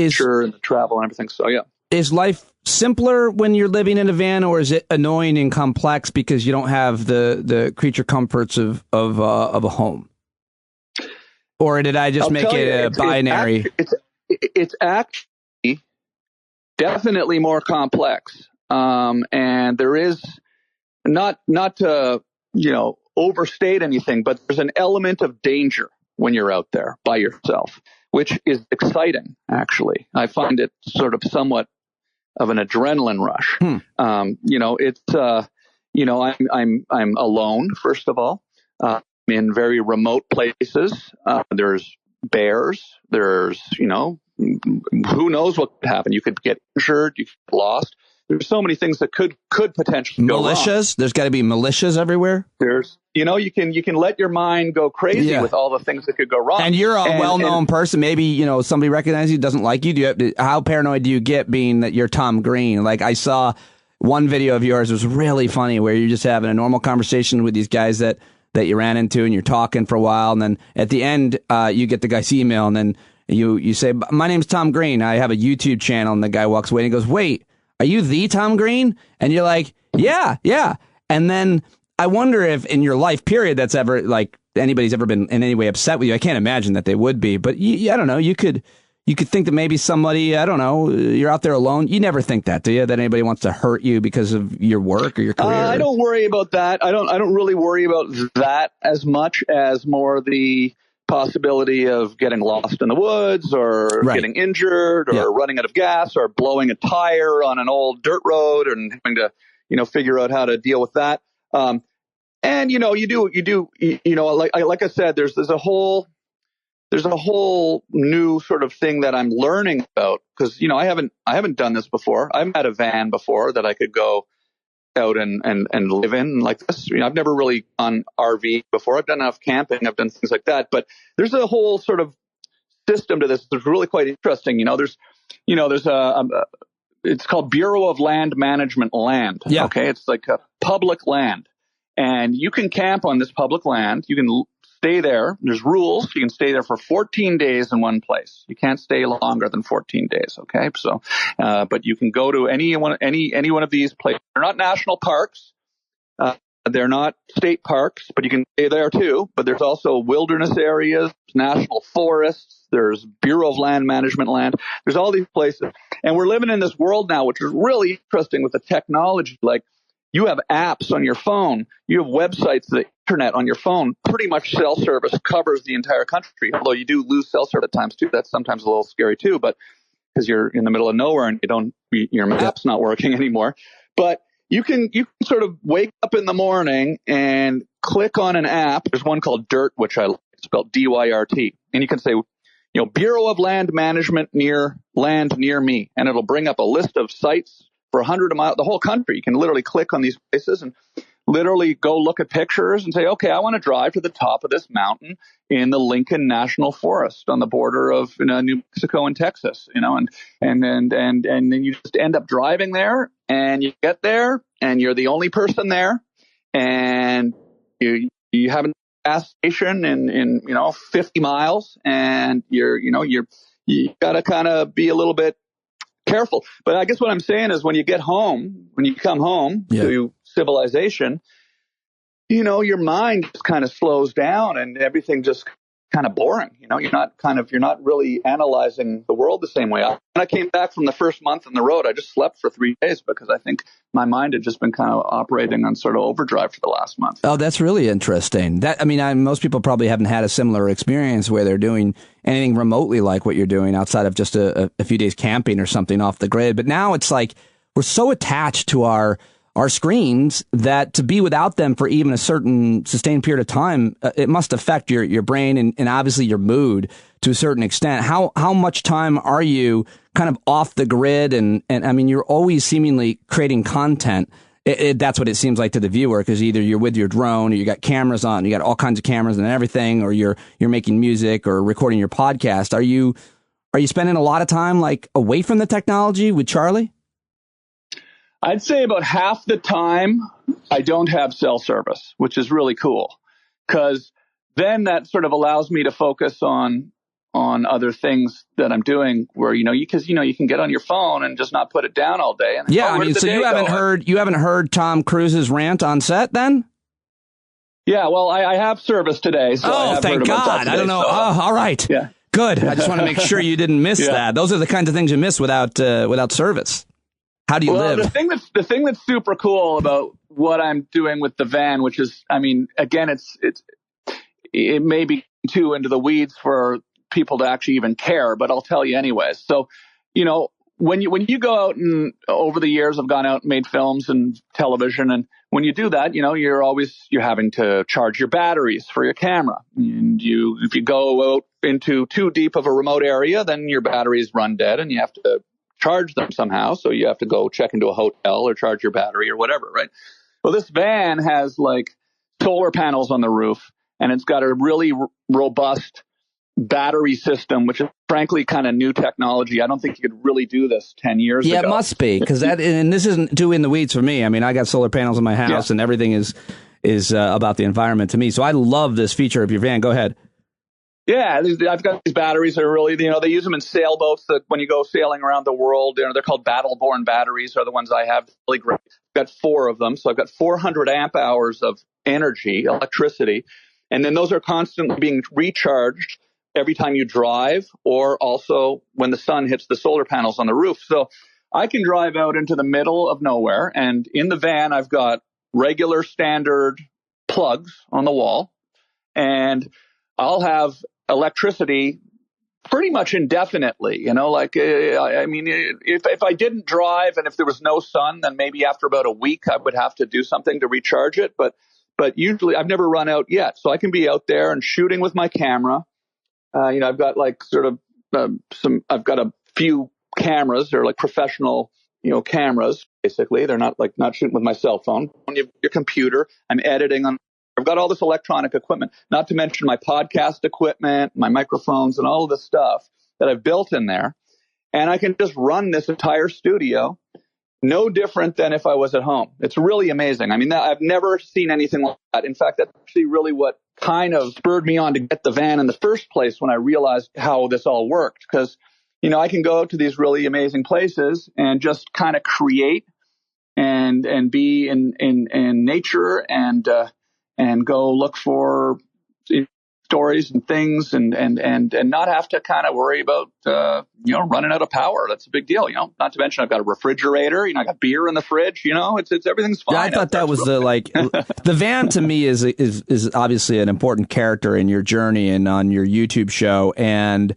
Sure, and the travel and everything. So, yeah. Is life simpler when you're living in a van, or is it annoying and complex because you don't have the creature comforts of a home? Or did I just make it a binary? It's actually definitely more complex. And there is not to, overstate anything, but there's an element of danger when you're out there by yourself, which is exciting, actually. I find it sort of somewhat of an adrenaline rush. It's, I'm alone, first of all, in very remote places. There's bears. There's, who knows what could happen? You could get injured. You could get lost. There's so many things that could potentially go wrong. Militias? There's got to be militias everywhere. There's, you can let your mind go crazy with all the things that could go wrong. And you're a well-known person. Maybe, somebody recognizes you, doesn't like you. How paranoid do you get being that you're Tom Green? Like, I saw one video of yours was really funny where you're just having a normal conversation with these guys that you ran into, and you're talking for a while, and then at the end, you get the guy's email, and then you say, "My name's Tom Green. I have a YouTube channel," and the guy walks away and he goes, "Wait, are you the Tom Green?" And you're like, yeah. And then I wonder if in your life period that's ever, like, anybody's ever been in any way upset with you. I can't imagine that they would be, but I don't know. You could think that maybe somebody, I don't know, you're out there alone. You never think that, do you? That anybody wants to hurt you because of your work or your career? I don't worry about that. I don't really worry about that as much as more the possibility of getting lost in the woods or getting injured or running out of gas or blowing a tire on an old dirt road and having to, figure out how to deal with that. And, you do, like I said, there's a whole new sort of thing that I'm learning about because, I haven't done this before. I've had a van before that I could go out and live in like this. I've never really done RV before. I've done enough camping. I've done things like that, but there's a whole sort of system to this. It's really quite interesting. There's it's called Bureau of Land Management land. Yeah. Okay. It's like a public land and you can camp on this public land. You can stay there. There's rules. You can stay there for 14 days in one place. You can't stay longer than 14 days. Okay. So, but you can go to any one of these places. They're not national parks. They're not state parks, but you can stay there too. But there's also wilderness areas, national forests. There's Bureau of Land Management land. There's all these places. And we're living in this world now, which is really interesting with the technology. Like, you have apps on your phone. You have websites, the internet on your phone. Pretty much cell service covers the entire country, although you do lose cell service at times too. That's sometimes a little scary too, but because you're in the middle of nowhere and your map's not working anymore. But you can sort of wake up in the morning and click on an app. There's one called DIRT, which I like, spelled DYRT, and you can say, Bureau of Land Management land near me, and it'll bring up a list of sites for 100 miles, the whole country. You can literally click on these places and literally go look at pictures and say, okay, I want to drive to the top of this mountain in the Lincoln National Forest on the border of New Mexico and Texas, and then you just end up driving there and you get there and you're the only person there and you have a gas station in 50 miles and you got to kind of be a little bit careful. But I guess what I'm saying is when you come home to civilization, your mind just kind of slows down and everything just kind of boring. You're not really analyzing the world the same way. When I came back from the first month on the road, I just slept for 3 days because I think my mind had just been kind of operating on sort of overdrive for the last month. Oh, that's really interesting. Most people probably haven't had a similar experience where they're doing anything remotely like what you're doing outside of just a few days camping or something off the grid. But now it's like we're so attached to our screens that to be without them for even a certain sustained period of time, it must affect your brain and obviously your mood to a certain extent. How much time are you kind of off the grid? And you're always seemingly creating content. That's what it seems like to the viewer, because either you're with your drone or you got cameras on, you got all kinds of cameras and everything, or you're making music or recording your podcast. Are you spending a lot of time like away from the technology with Charlie? I'd say about half the time I don't have cell service, which is really cool because then that sort of allows me to focus on other things that I'm doing where, you can get on your phone and just not put it down all day. And so you haven't heard Tom Cruise's rant on set then? Yeah, well, I have service today. So thank God. I don't know. All right. Yeah. Good. I just want to make sure you didn't miss that. Those are the kinds of things you miss without service. How do you live? The thing that's super cool about what I'm doing with the van, which is, again, it may be too into the weeds for people to actually even care, but I'll tell you anyways. So, when you go out and over the years I've gone out and made films and television, and when you do that, you're having to charge your batteries for your camera. And if you go out into too deep of a remote area, then your batteries run dead and you have to charge them somehow. So you have to go check into a hotel or charge your battery or whatever, right? Well, this van has like solar panels on the roof, and it's got a really robust battery system, which is frankly kind of new technology. I don't think you could really do this 10 years ago. Yeah, it must be, because and this isn't too in the weeds for me. I mean, I got solar panels in my house, and everything is about the environment to me. So I love this feature of your van. Go aahead. Yeah, I've got these batteries that are really, they use them in sailboats that when you go sailing around the world, they're called battle-borne batteries are the ones I have. Really great. I've got 4 of them. So I've got 400 amp hours of energy, electricity. And then those are constantly being recharged every time you drive, or also when the sun hits the solar panels on the roof. So I can drive out into the middle of nowhere, and in the van, I've got regular standard plugs on the wall, and I'll have electricity pretty much indefinitely. If I didn't drive and if there was no sun, then maybe after about a week, I would have to do something to recharge it. But usually I've never run out yet. So I can be out there and shooting with my camera. I've got like I've got a few cameras. They're like professional, cameras, basically. They're not shooting with my cell phone. When you have your computer, I'm editing on. I've got all this electronic equipment, not to mention my podcast equipment, my microphones, and all of this stuff that I've built in there. And I can just run this entire studio, no different than if I was at home. It's really amazing. I mean, I've never seen anything like that. In fact, that's actually really what kind of spurred me on to get the van in the first place when I realized how this all worked. Because, I can go to these really amazing places and just kind of create and be in nature and go look for stories and things and not have to kind of worry about, running out of power. That's a big deal, not to mention I've got a refrigerator, I got beer in the fridge, it's everything's fine. Yeah, I thought that was the van to me is obviously an important character in your journey and on your YouTube show. And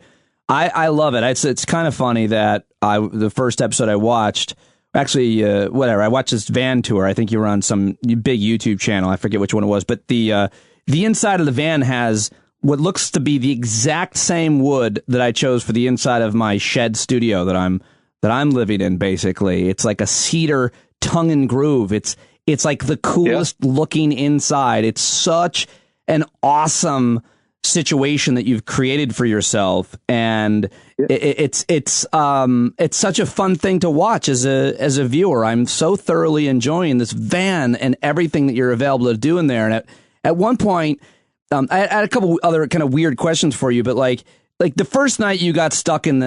I love it. It's kind of funny that the first episode I watched, actually, I watched this van tour. I think you were on some big YouTube channel. I forget which one it was, but the inside of the van has what looks to be the exact same wood that I chose for the inside of my shed studio that I'm living in. Basically, it's like a cedar tongue and groove. It's like the coolest looking inside. It's such an awesome situation that you've created for yourself, and it's such a fun thing to watch as a viewer. I'm so thoroughly enjoying this van and everything that you're available to do in there. And at one point, I had a couple other kind of weird questions for you, but like the first night you got stuck in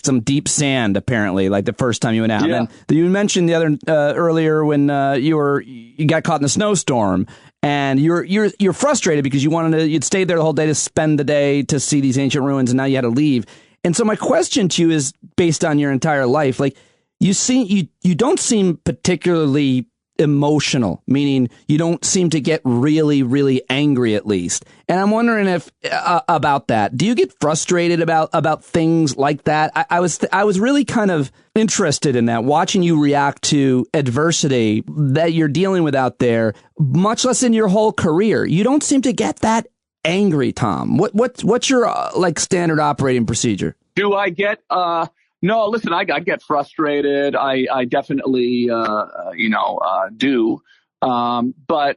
some deep sand, apparently, like the first time you went out. Yeah. And then you mentioned the other earlier when you got caught in a snowstorm. And you're frustrated because you'd stayed there the whole day to spend the day to see these ancient ruins, and now you had to leave. And so my question to you is based on your entire life. Like you don't seem particularly emotional, meaning you don't seem to get really, really angry, at least. And I'm wondering if about that. Do you get frustrated about things like that? I was really kind of interested in that, watching you react to adversity that you're dealing with out there, much less in your whole career. You don't seem to get that angry, Tom. What's your standard operating procedure? Do I get no, listen, I get frustrated. I definitely, do. But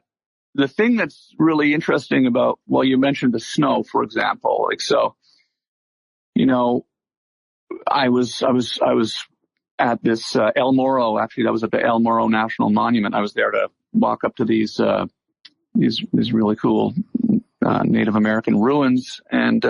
the thing that's really interesting about, you mentioned the snow, for example, I was at this El Morro. Actually, that was at the El Morro National Monument. I was there to walk up to these really cool Native American ruins, and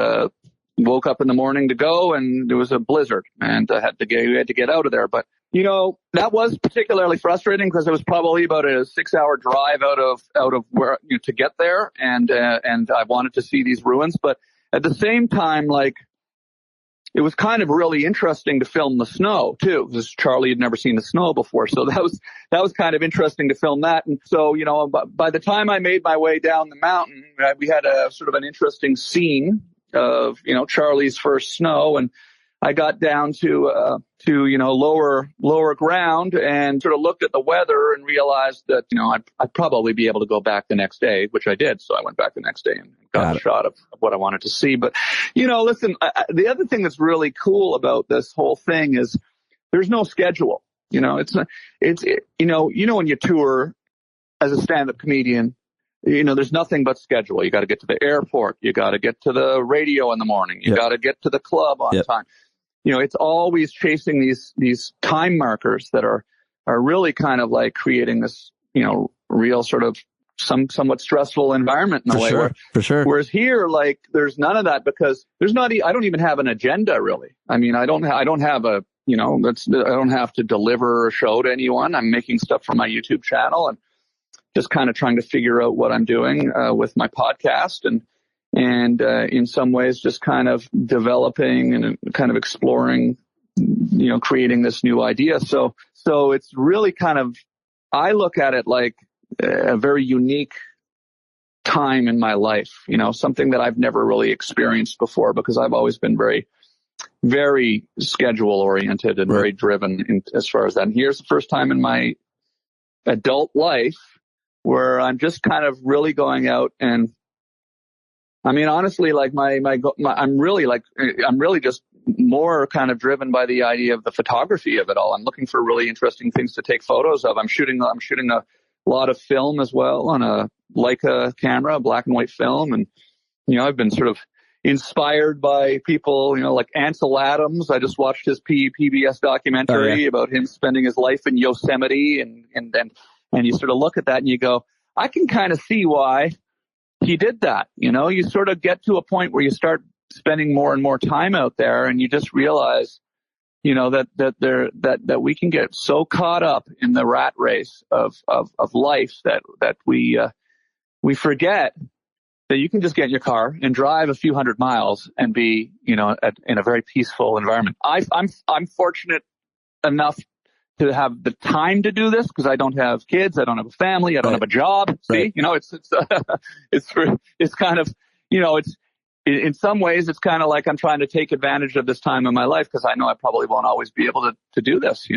woke up in the morning to go, and there was a blizzard, and I had to get out of there. But that was particularly frustrating because it was probably about a 6-hour drive out of where to get there, and I wanted to see these ruins. But at the same time, it was kind of really interesting to film the snow too, because Charlie had never seen the snow before, so that was kind of interesting to film that. And so by the time I made my way down the mountain, we had a sort of an interesting scene of Charlie's first snow, and I got down to lower ground and sort of looked at the weather and realized that, I'd probably be able to go back the next day, which I did. So I went back the next day and got a shot of what I wanted to see. But, listen, the other thing that's really cool about this whole thing is there's no schedule. When you tour as a stand-up comedian, there's nothing but schedule. You got to get to the airport. You got to get to the radio in the morning. You got to get to the club on time. It's always chasing these time markers that are really kind of like creating this, real sort of somewhat stressful environment in a way. For sure. Whereas here, like, there's none of that because I don't even have an agenda really. I mean, I don't have I don't have to deliver a show to anyone. I'm making stuff for my YouTube channel and just kind of trying to figure out what I'm doing with my podcast and in some ways just kind of developing and kind of exploring, creating this new idea. So it's really kind of, I look at it like a very unique time in my life, something that I've never really experienced before because I've always been very, very schedule oriented and very driven as far as that. And here's the first time in my adult life where I'm just kind of really going out and, I mean, honestly, like I'm really just more kind of driven by the idea of the photography of it all. I'm looking for really interesting things to take photos of. I'm shooting a lot of film as well on a Leica camera, black and white film. And, I've been sort of inspired by people, like Ansel Adams. I just watched his PBS documentary about him spending his life in Yosemite. And you sort of look at that and you go, I can kind of see why he did that. You sort of get to a point where you start spending more and more time out there and you just realize, that we can get so caught up in the rat race of life that we forget that you can just get in your car and drive a few hundred miles and be, in a very peaceful environment. I'm fortunate enough to have the time to do this because I don't have kids, I don't have a family, I don't have a job. See, it's kind of, it's in some ways it's kind of like I'm trying to take advantage of this time in my life because I know I probably won't always be able to do this,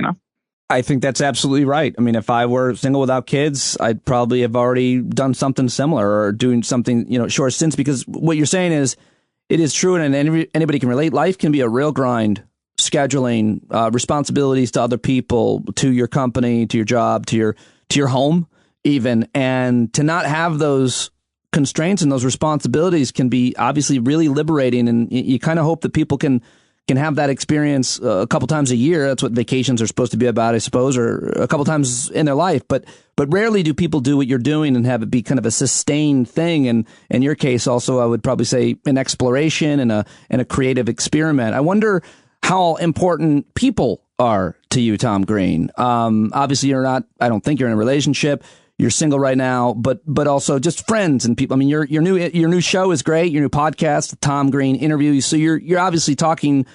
I think that's absolutely right. I mean, if I were single without kids, I'd probably have already done something similar or doing something, short stints, because what you're saying is it is true and anybody can relate. Life can be a real grind. Scheduling, responsibilities to other people, to your company, to your job, to your home even. And to not have those constraints and those responsibilities can be obviously really liberating. And you kind of hope that people can have that experience a couple times a year. That's what vacations are supposed to be about, I suppose, or a couple times in their life. But rarely do people do what you're doing and have it be kind of a sustained thing. And in your case, also, I would probably say an exploration and a creative experiment. I wonder how important people are to you, Tom Green. Obviously, I don't think you're in a relationship. You're single right now, but also just friends and people. I mean, your new show is great. Your new podcast, the Tom Green Interview. So you're obviously talking,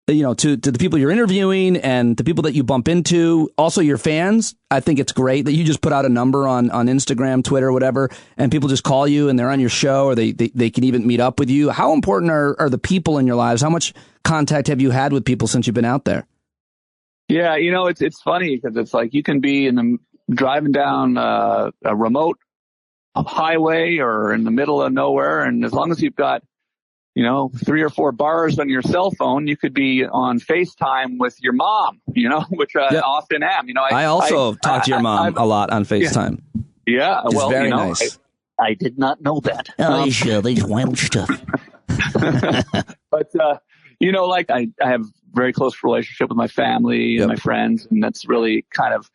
to the people you're interviewing and the people that you bump into. Also, your fans. I think it's great that you just put out a number on Instagram, Twitter, whatever, and people just call you and they're on your show, or they can even meet up with you. How important are the people in your lives? How much contact have you had with people since you've been out there? Yeah, it's funny because it's like you can be driving down a remote highway or in the middle of nowhere, and as long as you've got 3 or 4 bars on your cell phone, you could be on FaceTime with your mom, which I often am. I also talk to your mom a lot on FaceTime. Yeah, it's well, very nice. I did not know that. Oh, sure, these wild stuff. But I have a very close relationship with my family and my friends, and that's really kind of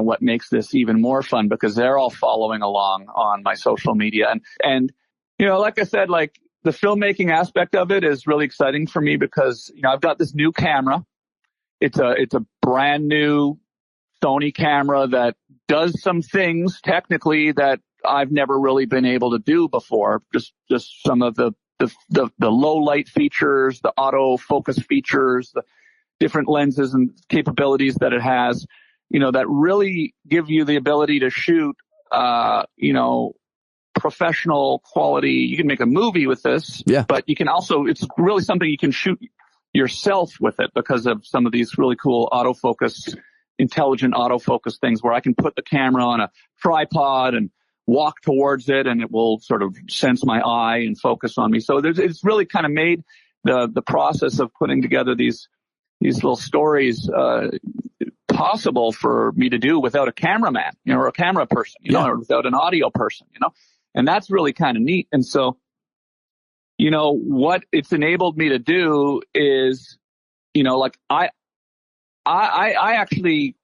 what makes this even more fun because they're all following along on my social media. And like I said, like the filmmaking aspect of it is really exciting for me because, I've got this new camera. It's a brand new Sony camera that does some things technically that I've never really been able to do before. Just some of the low light features, the auto focus features, the different lenses and capabilities that it has, that really give you the ability to shoot, professional quality. You can make a movie with this, but you can also, it's really something you can shoot yourself with it because of some of these really cool intelligent autofocus things where I can put the camera on a tripod and walk towards it and it will sort of sense my eye and focus on me. So it's really kind of made the process of putting together these little stories possible for me to do without a cameraman, or a camera person, or without an audio person, and that's really kind of neat. And so, what it's enabled me to do is, like I actually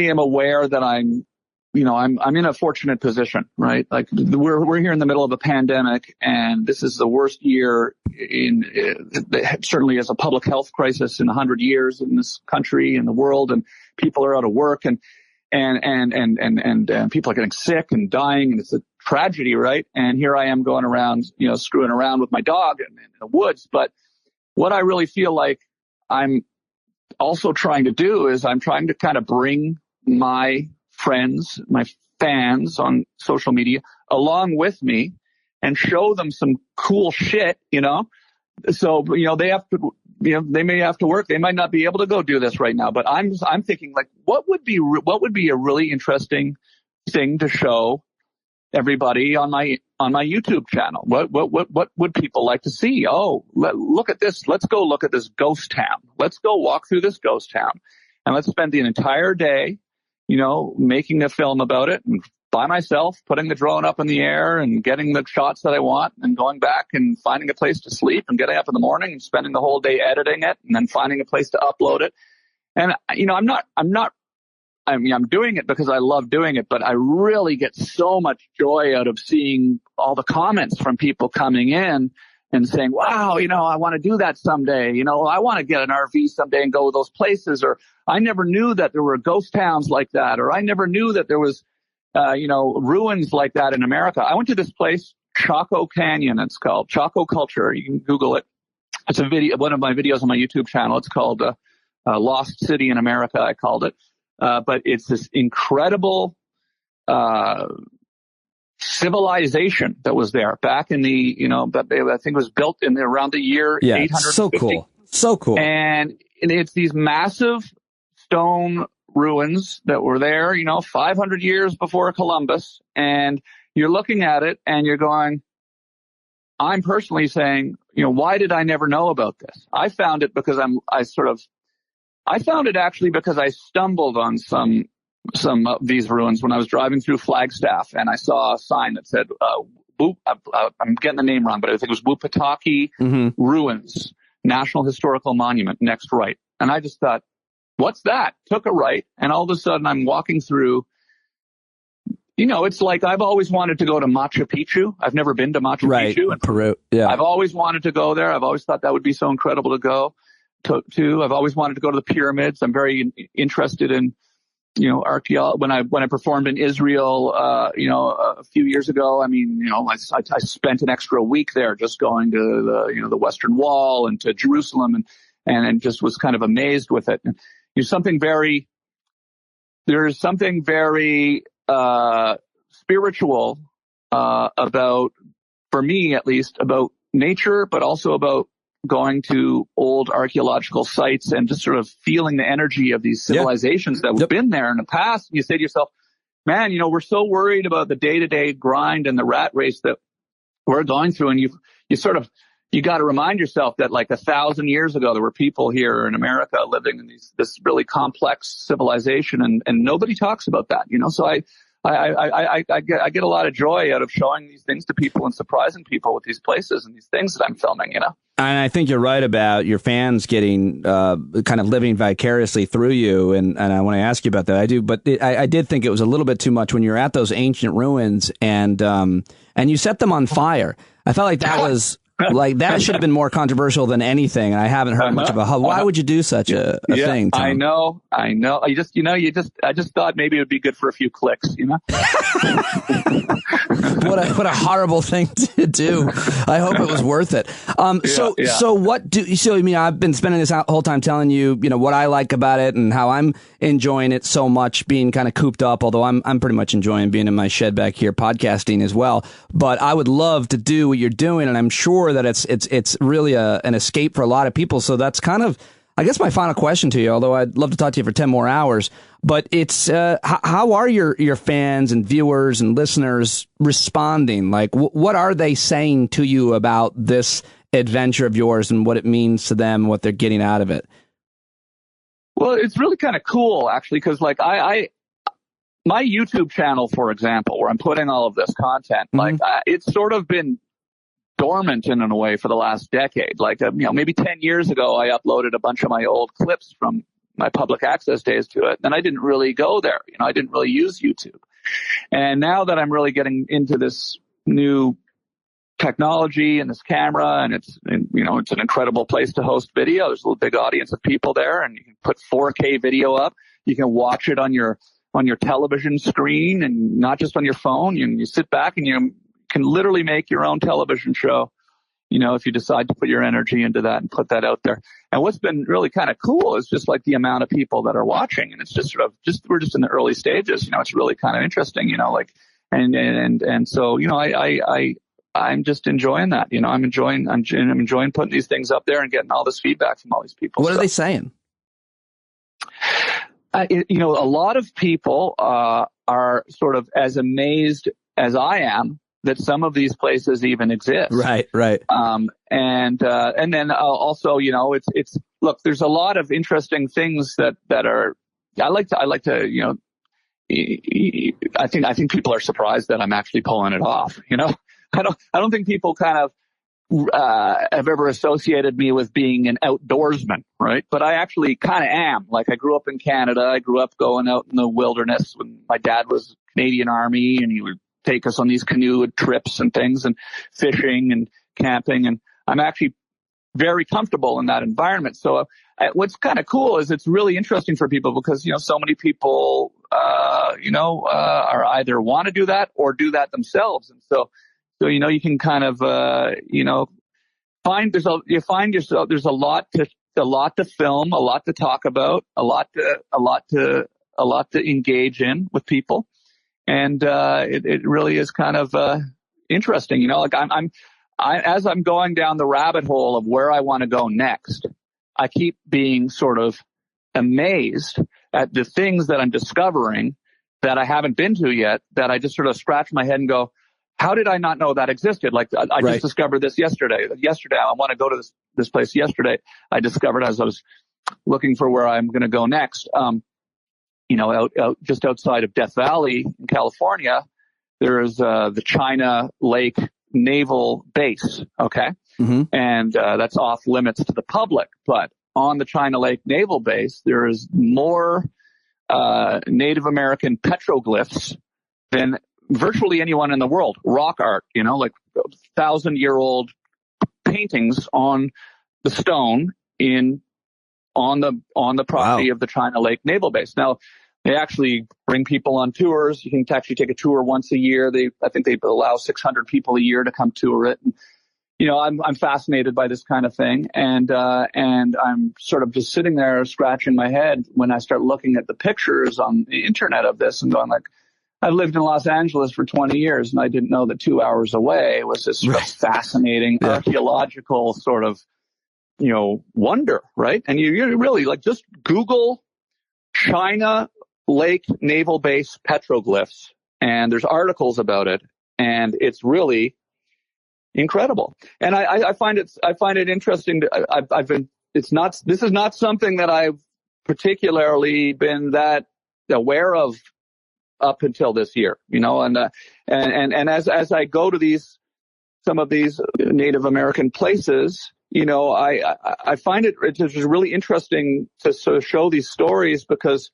am aware that I'm in a fortunate position, right? Like we're here in the middle of a pandemic, and this is the worst year certainly as a public health crisis in 100 years in this country and the world, and people are out of work and people are getting sick and dying, and it's a tragedy, right? And here I am going around, screwing around with my dog in the woods. But what I really feel like I'm also trying to do is I'm trying to kind of bring my friends, my fans on social media along with me and show them some cool shit, So, they have to, they may have to work. They might not be able to go do this right now, but I'm thinking like, what would be a really interesting thing to show everybody on my YouTube channel? What would people like to see? Oh, look at this. Let's go look at this ghost town. Let's go walk through this ghost town and let's spend the entire day, making a film about it and by myself, putting the drone up in the air and getting the shots that I want and going back and finding a place to sleep and getting up in the morning and spending the whole day editing it and then finding a place to upload it. And, I'm doing it because I love doing it, but I really get so much joy out of seeing all the comments from people coming in and saying, wow, I want to do that someday. I want to get an RV someday and go to those places. Or I never knew that there were ghost towns like that. Or I never knew that there was, ruins like that in America. I went to this place, Chaco Canyon. It's called Chaco Culture. You can Google it. It's a video, one of my videos on my YouTube channel. It's called Lost City in America, I called it. But it's this incredible civilization that was there back in the, I think it was built in around the year 850. So cool. And it's these massive stone ruins that were there, 500 years before Columbus. And you're looking at it and you're going, I'm personally saying, why did I never know about this? I found it because I found it actually because I stumbled on some of these ruins when I was driving through Flagstaff, and I saw a sign that said, I'm getting the name wrong, but I think it was Wupataki Ruins, National Historical Monument, next right. And I just thought, what's that? Took a right, and all of a sudden I'm walking through, it's like I've always wanted to go to Machu Picchu. I've never been to Machu Picchu in Peru. Yeah. I've always wanted to go there. I've always thought that would be so incredible to go to. I've always wanted to go to the pyramids. I'm very interested in, archaeology. When I performed in Israel, a few years ago, I spent an extra week there just going to the Western Wall and to Jerusalem and just was kind of amazed with it. And there's something very spiritual about, for me at least, about nature, but also about going to old archaeological sites and just sort of feeling the energy of these civilizations that have been there in the past. And you say to yourself, man, we're so worried about the day-to-day grind and the rat race that we're going through. And you got to remind yourself that like 1,000 years ago, there were people here in America living in this really complex civilization, and nobody talks about that, So I get a lot of joy out of showing these things to people and surprising people with these places and these things that I'm filming, And I think you're right about your fans getting kind of living vicariously through you, and I want to ask you about that. I do, but I did think it was a little bit too much when you're at those ancient ruins and you set them on fire. I felt like that was like that should have been more controversial than anything, and I haven't heard much about why would you do such a thing, Tom? I know. I just thought maybe it would be good for a few clicks, What a horrible thing to do. I hope it was worth it. I've been spending this whole time telling you, what I like about it and how I'm enjoying it so much, being kind of cooped up, although I'm pretty much enjoying being in my shed back here podcasting as well. But I would love to do what you're doing, and I'm sure sure that it's really an escape for a lot of people. So that's kind of, I guess, my final question to you, although I'd love to talk to you for 10 more hours. But it's how are your fans and viewers and listeners responding? Like, what are they saying to you about this adventure of yours and what it means to them, what they're getting out of it? Well, it's really kind of cool, actually, because like my YouTube channel, for example, where I'm putting all of this content, it's sort of been dormant in a way for the last decade. Like, maybe 10 years ago, I uploaded a bunch of my old clips from my public access days to it. And I didn't really go there. I didn't really use YouTube. And now that I'm really getting into this new technology and this camera, and it's an incredible place to host video. There's a big audience of people there, and you can put 4K video up. You can watch it on your television screen and not just on your phone. You sit back and you can literally make your own television show, if you decide to put your energy into that and put that out there. And what's been really kind of cool is just like the amount of people that are watching, and it's just we're just in the early stages. It's really kind of interesting, and so, I'm just enjoying that. I'm enjoying putting these things up there and getting all this feedback from all these people. What are they saying? A lot of people are sort of as amazed as I am that some of these places even exist. Right. And then also, it's look, there's a lot of interesting things that are, I like to, I think people are surprised that I'm actually pulling it off. I don't think people kind of have ever associated me with being an outdoorsman, right? But I actually kind of am. Like, I grew up in Canada. I grew up going out in the wilderness when my dad was Canadian Army, and he would take us on these canoe trips and things, and fishing and camping. And I'm actually very comfortable in that environment. So what's kind of cool is it's really interesting for people because, so many people, are either want to do that or do that themselves. And so, you can kind of, find there's a lot to film, a lot to talk about, a lot to engage in with people. And, it really is kind of, interesting, like as I'm going down the rabbit hole of where I want to go next, I keep being sort of amazed at the things that I'm discovering that I haven't been to yet, that I just sort of scratch my head and go, how did I not know that existed? Like, I just discovered this yesterday. I want to go to this place yesterday. I discovered as I was looking for where I'm going to go next, out just outside of Death Valley in California, there is the China Lake Naval Base. Okay. Mm-hmm. And that's off limits to the public. But on the China Lake Naval Base, there is more Native American petroglyphs than virtually anyone in the world. Rock art, like 1,000-year-old paintings on the stone on the property of the China Lake Naval Base. Now, they actually bring people on tours. You can actually take a tour once a year. I think they allow 600 people a year to come tour it. And, I'm fascinated by this kind of thing. And I'm sort of just sitting there scratching my head when I start looking at the pictures on the internet of this and going like, I've lived in Los Angeles for 20 years and I didn't know that 2 hours away was this sort of fascinating archaeological sort of, wonder, right? And you really like just Google China Lake Naval Base petroglyphs and there's articles about it and it's really incredible. And I find it interesting. This is not something that I've particularly been that aware of up until this year, and as I go to some of these Native American places, I find it's just really interesting to sort of show these stories because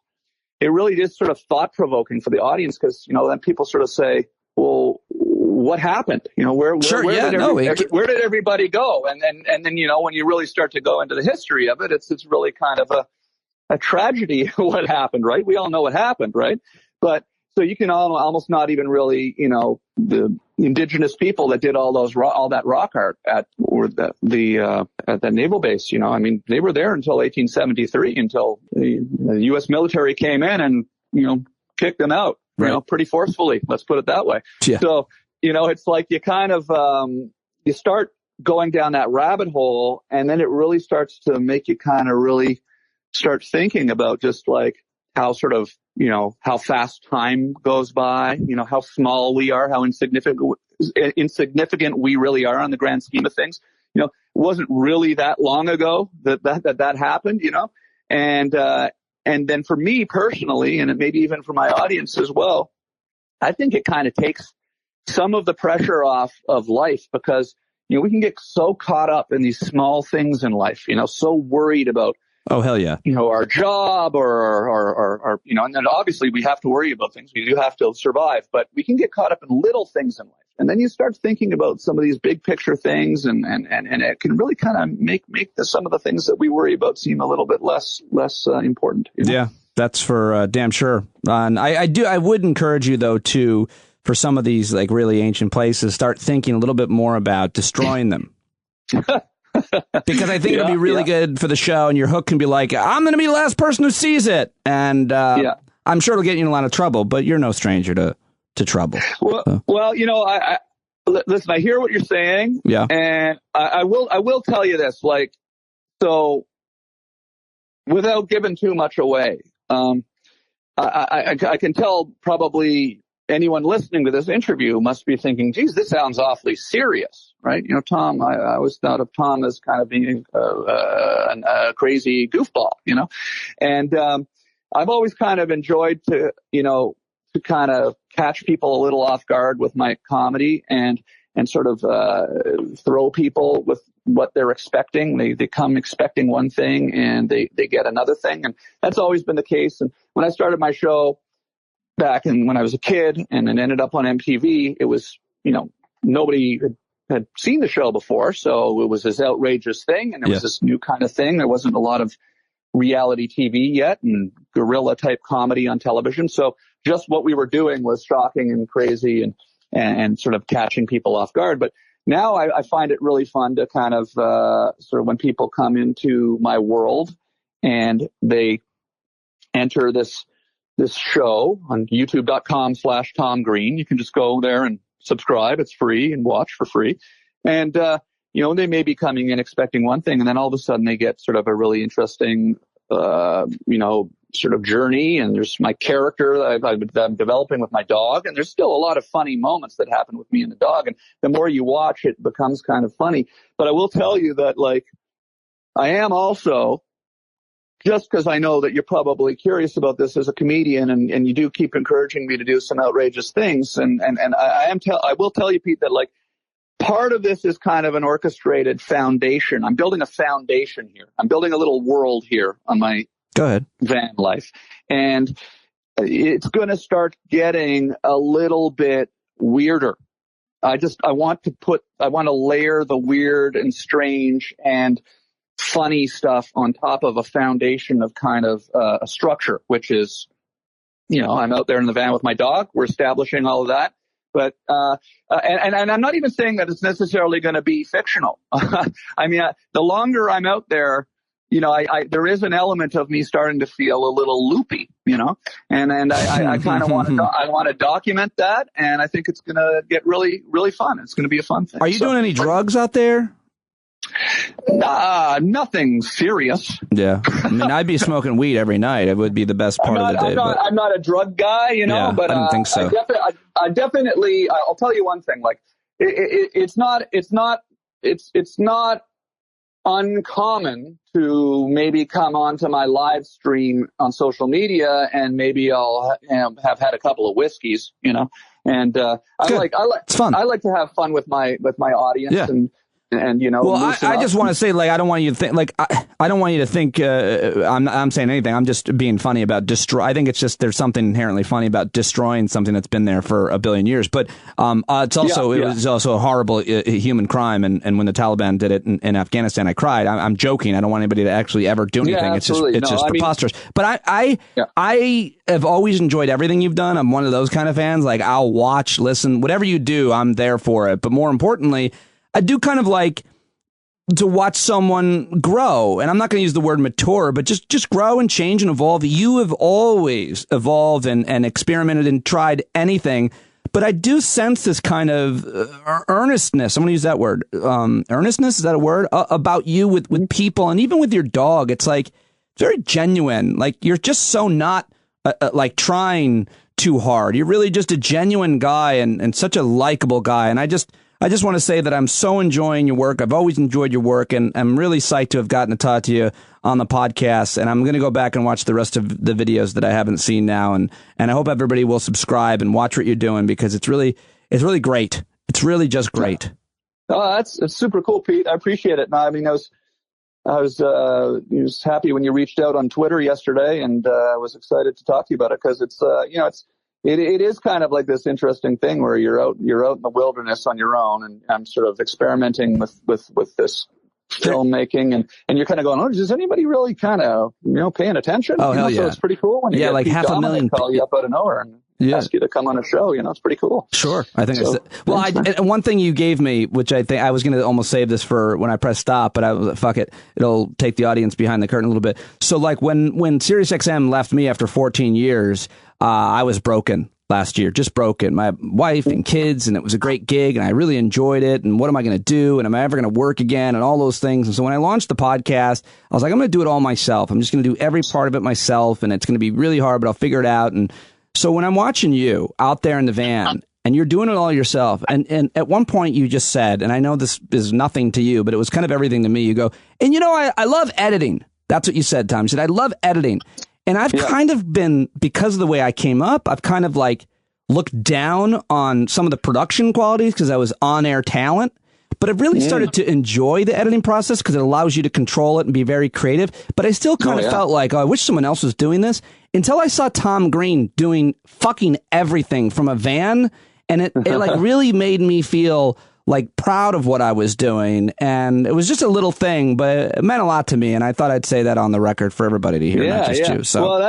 it really is sort of thought provoking for the audience because, then people sort of say, well, what happened? Where did everybody go? And then, when you really start to go into the history of it, it's really kind of a tragedy what happened, right? We all know what happened, right? But so you can almost not even really, the indigenous people that did all that rock art at the naval base, they were there until 1873, until the U.S. military came in and, kicked them out, pretty forcefully. Let's put it that way. Yeah. So, it's like you kind of, you start going down that rabbit hole, and then it really starts to make you kind of really start thinking about just like how sort of, how fast time goes by, how small we are, how insignificant we really are on the grand scheme of things. It wasn't really that long ago that happened, and then for me personally, and maybe even for my audience as well, I think it kind of takes some of the pressure off of life, because, we can get so caught up in these small things in life, so worried about, oh, hell yeah, our job or and then obviously we have to worry about things. We do have to survive, but we can get caught up in little things in life. And then you start thinking about some of these big picture things, and it can really kind of make some of the things that we worry about seem a little bit less important. Yeah, that's for damn sure. And I would encourage you, though, to, for some of these like really ancient places, start thinking a little bit more about destroying them. Because I think it'll be really good for the show, and your hook can be like, I'm going to be the last person who sees it. And I'm sure it'll get you in a lot of trouble, but you're no stranger to trouble. Well, I listen, I hear what you're saying. Yeah. And I will tell you this, like, so without giving too much away, I can tell probably anyone listening to this interview must be thinking, geez, this sounds awfully serious, right? Tom, I always thought of Tom as kind of being a crazy goofball, and I've always kind of enjoyed to kind of catch people a little off guard with my comedy and sort of throw people with what they're expecting. They come expecting one thing and they get another thing. And that's always been the case. And when I started my show back when I was a kid and it ended up on MTV, it was, nobody had seen the show before. So it was this outrageous thing, and it was this new kind of thing. There wasn't a lot of reality TV yet and guerrilla type comedy on television. So just what we were doing was shocking and crazy and sort of catching people off guard. But now I find it really fun to kind of sort of when people come into my world and they enter this show on youtube.com/Tom Green. You can just go there and subscribe. It's free, and watch for free. And, they may be coming in expecting one thing, and then all of a sudden they get sort of a really interesting, sort of journey. And there's my character that I'm developing with my dog. And there's still a lot of funny moments that happen with me and the dog. And the more you watch, it becomes kind of funny. But I will tell you that, like, I am also, just because I know that you're probably curious about this as a comedian, and you do keep encouraging me to do some outrageous things. And I will tell you, Pete, that, like, part of this is kind of an orchestrated foundation. I'm building a foundation here. I'm building a little world here on my van life. And it's going to start getting a little bit weirder. I want to layer the weird and strange and funny stuff on top of a foundation of kind of a structure, which is, I'm out there in the van with my dog. We're establishing all of that. But and I'm not even saying that it's necessarily going to be fictional. I mean, the longer I'm out there, there is an element of me starting to feel a little loopy, and I kind of want to document that, and I think it's going to get really, really fun. It's going to be a fun thing. Are you doing any drugs out there? Nothing serious. Yeah, I mean, I'd be smoking weed every night. It would be the best part of the day. I'm not a drug guy, but I don't think so. I definitely. I'll tell you one thing. Like, it's not uncommon to maybe come onto my live stream on social media, and maybe I'll have had a couple of whiskeys, And it's fun. I like to have fun with my audience. Yeah. And well, I just want to say, like, I don't want you to think, like, I don't want you to think I'm saying anything. I'm just being funny about I think it's just there's something inherently funny about destroying something that's been there for a billion years. But it was also a horrible human crime. And when the Taliban did it in Afghanistan, I cried. I'm joking. I don't want anybody to actually ever do anything. Yeah, it's just preposterous. But I have always enjoyed everything you've done. I'm one of those kind of fans. Like, I'll watch, listen, whatever you do, I'm there for it. But more importantly, I do kind of like to watch someone grow, and I'm not going to use the word mature, but just grow and change and evolve. You have always evolved and experimented and tried anything, but I do sense this kind of earnestness. I'm going to use that word. Earnestness, is that a word? About you with people, and even with your dog. It's like very genuine. Like you're just so not like trying too hard. You're really just a genuine guy and such a likable guy. And I just want to say that I'm so enjoying your work. I've always enjoyed your work, and I'm really psyched to have gotten to talk to you on the podcast. And I'm going to go back and watch the rest of the videos that I haven't seen now. And I hope everybody will subscribe and watch what you're doing, because it's really great. It's really just great. Oh, it's super cool, Pete. I appreciate it. No, I mean, I was happy when you reached out on Twitter yesterday, and I was excited to talk to you about it, because it's it is kind of like this interesting thing where you're out in the wilderness on your own, and I'm sort of experimenting with this filmmaking, and you're kind of going, oh, is anybody really kind of paying attention? Oh, hell yeah! So it's pretty cool when you get like Pete 500,000 call you up out of nowhere and ask you to come on a show. It's pretty cool. Sure, I think and one thing you gave me, which I think I was going to almost save this for when I press stop, but I was like, fuck it, it'll take the audience behind the curtain a little bit. So like when SiriusXM left me after 14 years, I was broken. Last year, just broken. My wife and kids, and it was a great gig, and I really enjoyed it. And what am I going to do? And am I ever going to work again? And all those things. And so when I launched the podcast, I was like, I'm going to do it all myself. I'm just going to do every part of it myself, and it's going to be really hard, but I'll figure it out. And so when I'm watching you out there in the van, and you're doing it all yourself, and at one point you just said, and I know this is nothing to you, but it was kind of everything to me. You go, and I love editing. That's what you said, Tom. You said, I love editing. And I've kind of been, because of the way I came up, I've kind of like looked down on some of the production qualities because I was on-air talent. But I've really started to enjoy the editing process because it allows you to control it and be very creative. But I still kind of felt like, I wish someone else was doing this, until I saw Tom Green doing fucking everything from a van. And it like really made me feel like proud of what I was doing. And it was just a little thing, but it meant a lot to me. And I thought I'd say that on the record for everybody to hear, not just you. So. Well,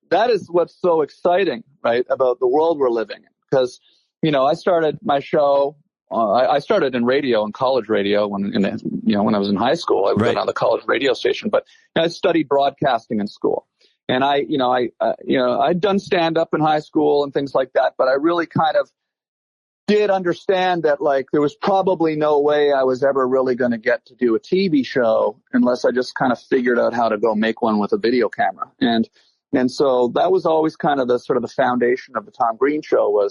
that is what's so exciting, right, about the world we're living in. Because, I started my show, I started in radio, in college radio, when I was in high school. I was on the college radio station, but I studied broadcasting in school. And I'd done stand up in high school and things like that, but I really kind of did understand that like there was probably no way I was ever really going to get to do a TV show unless I just kind of figured out how to go make one with a video camera. And so that was always kind of the sort of the foundation of the Tom Green Show.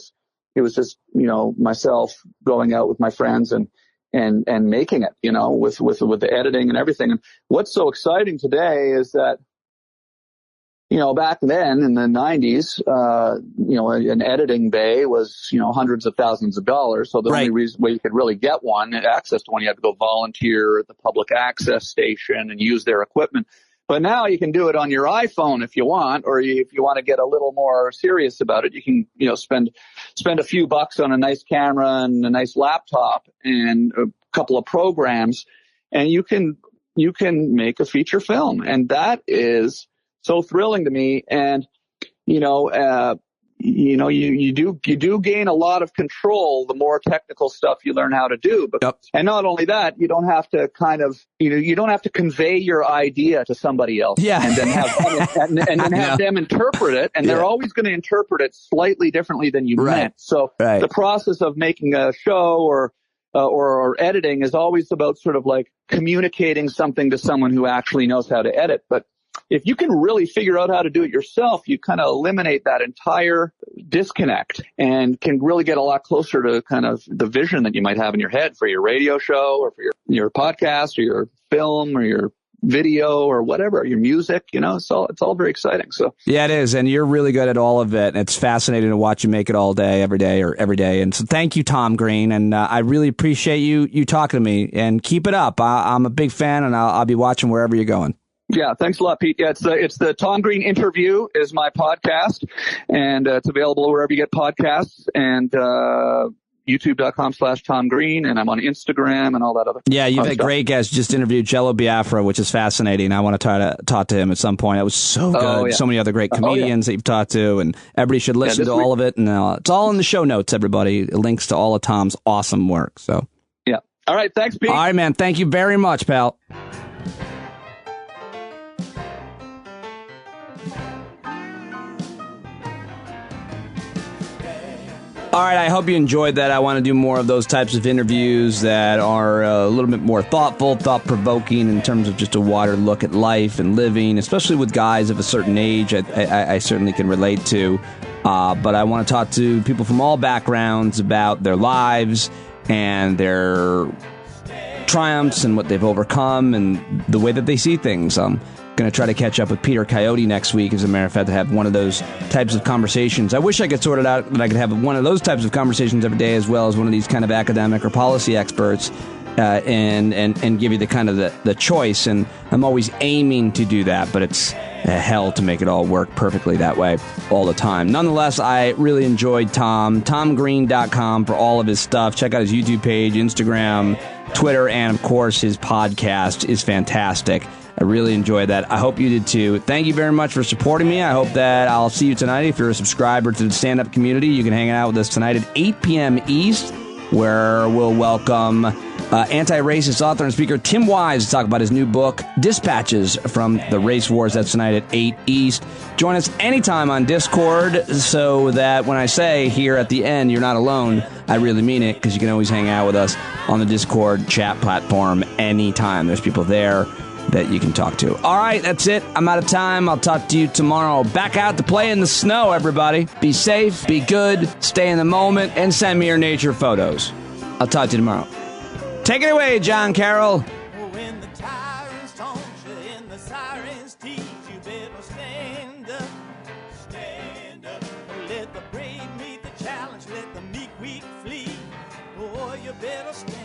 It was just, myself going out with my friends and making it, with the editing and everything. And what's so exciting today is that, back then in the 90s, an editing bay was, hundreds of thousands of dollars. So the only way you could really get access to one, you had to go volunteer at the public access station and use their equipment. But now you can do it on your iPhone if you want, or if you want to get a little more serious about it, you can, spend a few bucks on a nice camera and a nice laptop and a couple of programs, and you can make a feature film. And that is so thrilling to me. And, you do gain a lot of control the more technical stuff you learn how to do. But and not only that, you don't have to you don't have to convey your idea to somebody else. Yeah. And then have them interpret it. And they're always going to interpret it slightly differently than you meant. So the process of making a show or editing is always about sort of like communicating something to someone who actually knows how to edit. But if you can really figure out how to do it yourself, you kind of eliminate that entire disconnect and can really get a lot closer to kind of the vision that you might have in your head for your radio show or for your podcast or your film or your video or whatever, your music, it's all very exciting. So yeah, it is. And you're really good at all of it. And it's fascinating to watch you make it all day, every day. And so thank you, Tom Green. And I really appreciate you talking to me, and keep it up. I'm a big fan, and I'll be watching wherever you're going. Yeah, thanks a lot, Pete. Yeah, it's the Tom Green Interview is my podcast, and it's available wherever you get podcasts, and youtube.com/Tom Green, and I'm on Instagram and all that other. Yeah, you've had great guests. Just interviewed Jello Biafra, which is fascinating. I want to try to talk to him at some point. That was so good. Oh, yeah. So many other great comedians that you've talked to, and everybody should listen to all of it. And it's all in the show notes, everybody. Links to all of Tom's awesome work. So yeah. All right, thanks, Pete. All right, man. Thank you very much, pal. All right, I hope you enjoyed that. I want to do more of those types of interviews that are a little bit more thoughtful, thought-provoking in terms of just a wider look at life and living, especially with guys of a certain age I certainly can relate to. But I want to talk to people from all backgrounds about their lives and their triumphs and what they've overcome and the way that they see things. I'm going to try to catch up with Peter Coyote next week, as a matter of fact, to have one of those types of conversations. I wish I could sort it out that I could have one of those types of conversations every day, as well as one of these kind of academic or policy experts, and give you the kind of the choice. And I'm always aiming to do that, but it's hell to make it all work perfectly that way all the time. Nonetheless, I really enjoyed Tom. TomGreen.com for all of his stuff. Check out his YouTube page, Instagram, Twitter, and of course his podcast is fantastic. I really enjoyed that. I hope you did too. Thank you very much for supporting me. I hope that I'll see you tonight. If you're a subscriber to the stand-up community, you can hang out with us tonight at 8 p.m. East, where we'll welcome anti-racist author and speaker Tim Wise to talk about his new book, Dispatches from the Race Wars. That's tonight at 8 East. Join us anytime on Discord, so that when I say here at the end, you're not alone, I really mean it, because you can always hang out with us on the Discord chat platform anytime. There's people there that you can talk to. All right, that's it. I'm out of time. I'll talk to you tomorrow. Back out to play in the snow, everybody. Be safe, be good, stay in the moment, and send me your nature photos. I'll talk to you tomorrow. Take it away, John Carroll. When the tyrants taunt you and the sirens teach you, better stand up. Stand up. Let the brave meet the challenge. Let the meek weak flee. Oh, you better stand up.